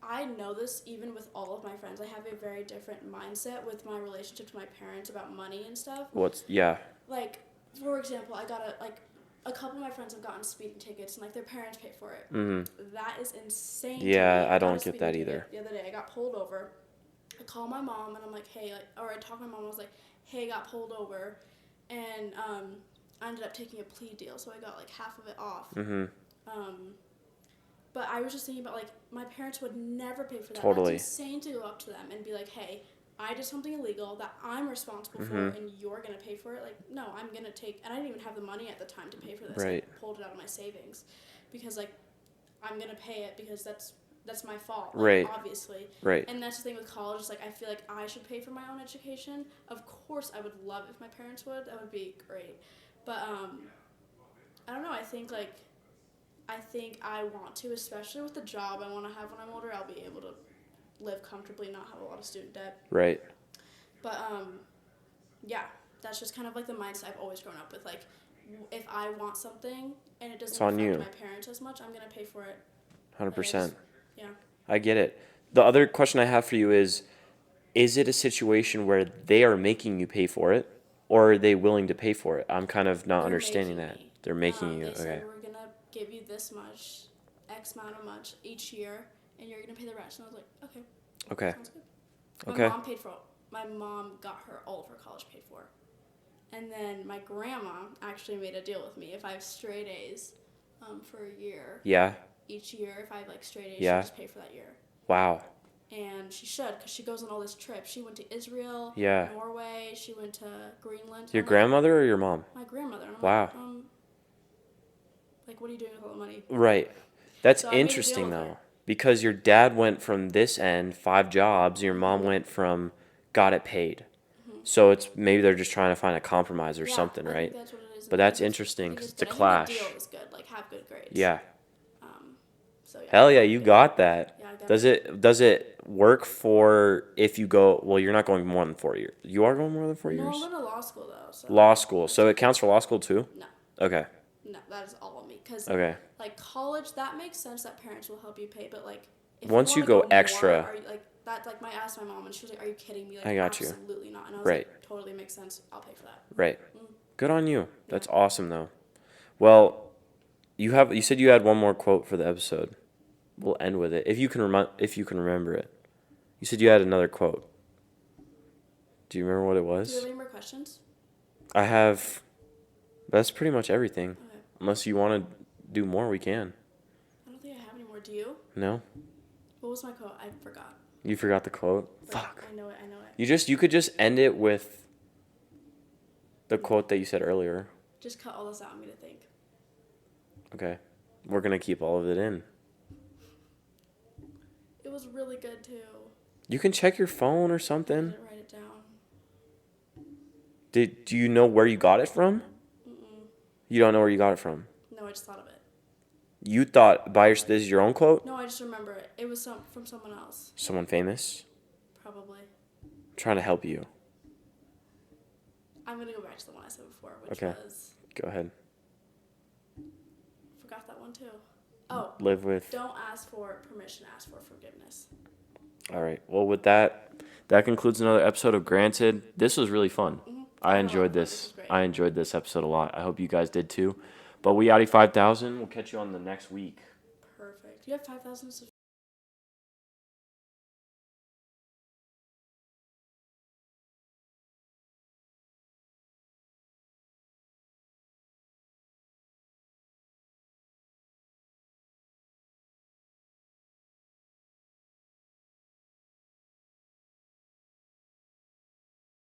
I know this even with all of my friends. I have a very different mindset with my relationship to my parents about money and stuff. yeah. Like, for example, a couple of my friends have gotten speeding tickets and like their parents pay for it. That is insane. Yeah, to me. I don't got a get that speeding either. ticket the other day, I got pulled over. I called my mom and I'm like, hey, or I talked to my mom. I was like, hey, I got pulled over, and I ended up taking a plea deal, so I got like half of it off. But I was just thinking about, like, my parents would never pay for that. Totally. That's insane to go up to them and be like, hey, I did something illegal that I'm responsible for, and you're going to pay for it. Like, no, I'm going to take, and I didn't even have the money at the time to pay for this. Right. I pulled it out of my savings because, like, I'm going to pay it because that's my fault. Like, Right. Obviously. Right. And that's the thing with college. Is like, I feel like I should pay for my own education. Of course, I would love if my parents would. That would be great. But, I don't know. I think I want to, especially with the job I want to have when I'm older. I'll be able to live comfortably, not have a lot of student debt. Right. But yeah, that's just kind of like the mindset I've always grown up with. Like, if I want something and it doesn't affect my parents as much, I'm gonna pay for it. 100%. Yeah. I get it. The other question I have for you is it a situation where they are making you pay for it, or are they willing to pay for it? I'm kind of not They're understanding making that. me. They're making you. They Okay. said we're gonna give you this much, X amount of much each year, and you're gonna pay the rest. And I was like, okay. Okay. Sounds good. Okay. My mom got her all of her college paid for. And then my grandma actually made a deal with me. If I have straight A's for a year, Yeah. each year, if I have like straight A's, Yeah. she'll just pay for that year. Wow. And she should, because she goes on all this trips. She went to Israel, Yeah. Norway, she went to Greenland. Your I'm like, grandmother or your mom? my grandmother. And I'm Wow. like, Like, what are you doing with all the money? Right. That's So I made a deal interesting, with though. her. Because your dad went from this end, 5 jobs, your mom Mm-hmm. went from got it paid. Mm-hmm. So it's maybe they're just trying to find a compromise or Yeah, something, I think right? that's what it is. But And that's I interesting think because it's it's a good. I think the deal clash. is good. Like, have good grades. Yeah. So yeah, Hell yeah, that'd be you good. got that. Yeah, I got Does it. it work for if you go, well, you're not going more than 4 years. You are going more than 4 No, I'm years? going to law school though. So Law school. that's So it okay. counts for law school too? No, Okay. no, that is all on me. Cause Okay. like college, that makes sense that parents will help you pay. But like, if you Once want you to go go extra, more, are you like that? Like, I asked my mom, and she was like, "Are you kidding me? Like, I got you. absolutely not." And I was Right. like, "Totally makes sense. I'll pay for that." Right. Mm, Good on you. yeah. That's awesome though. Well, you said you had one more quote for the episode. We'll end with it. If you can remember it. You said you had another quote. Do you remember what it Do you have was? any more questions? I have that's pretty much everything. Okay. Unless you want to do more, we can. I don't think I have any more. Do you? No? What was my quote? I forgot. You forgot the quote? But Fuck. I know it. I know it. You could just end it with the quote that you said earlier. Just cut all this out. I'm gonna think. Okay. We're going to keep all of it in. It was really good too. You can check your phone or I something. didn't write it down. Do you know where you got it from? Mm-mm. You don't know where you got it from. No, I just thought of it. You thought this is your own quote? No, I just remember it. It was from someone else. Someone famous? Probably. I'm trying to help you. I'm gonna go back to the one I said before, which Okay. was Go ahead. forgot that one too. Oh, Live with. don't ask for permission, ask for forgiveness. All right. Well, with that concludes another episode of Granted. This was really fun. Mm-hmm. I had a lot enjoyed of fun. This was this. great. I enjoyed this episode a lot. I hope you guys did too. But we Audi 5000. We'll catch you on the next week. Perfect. You have 5,000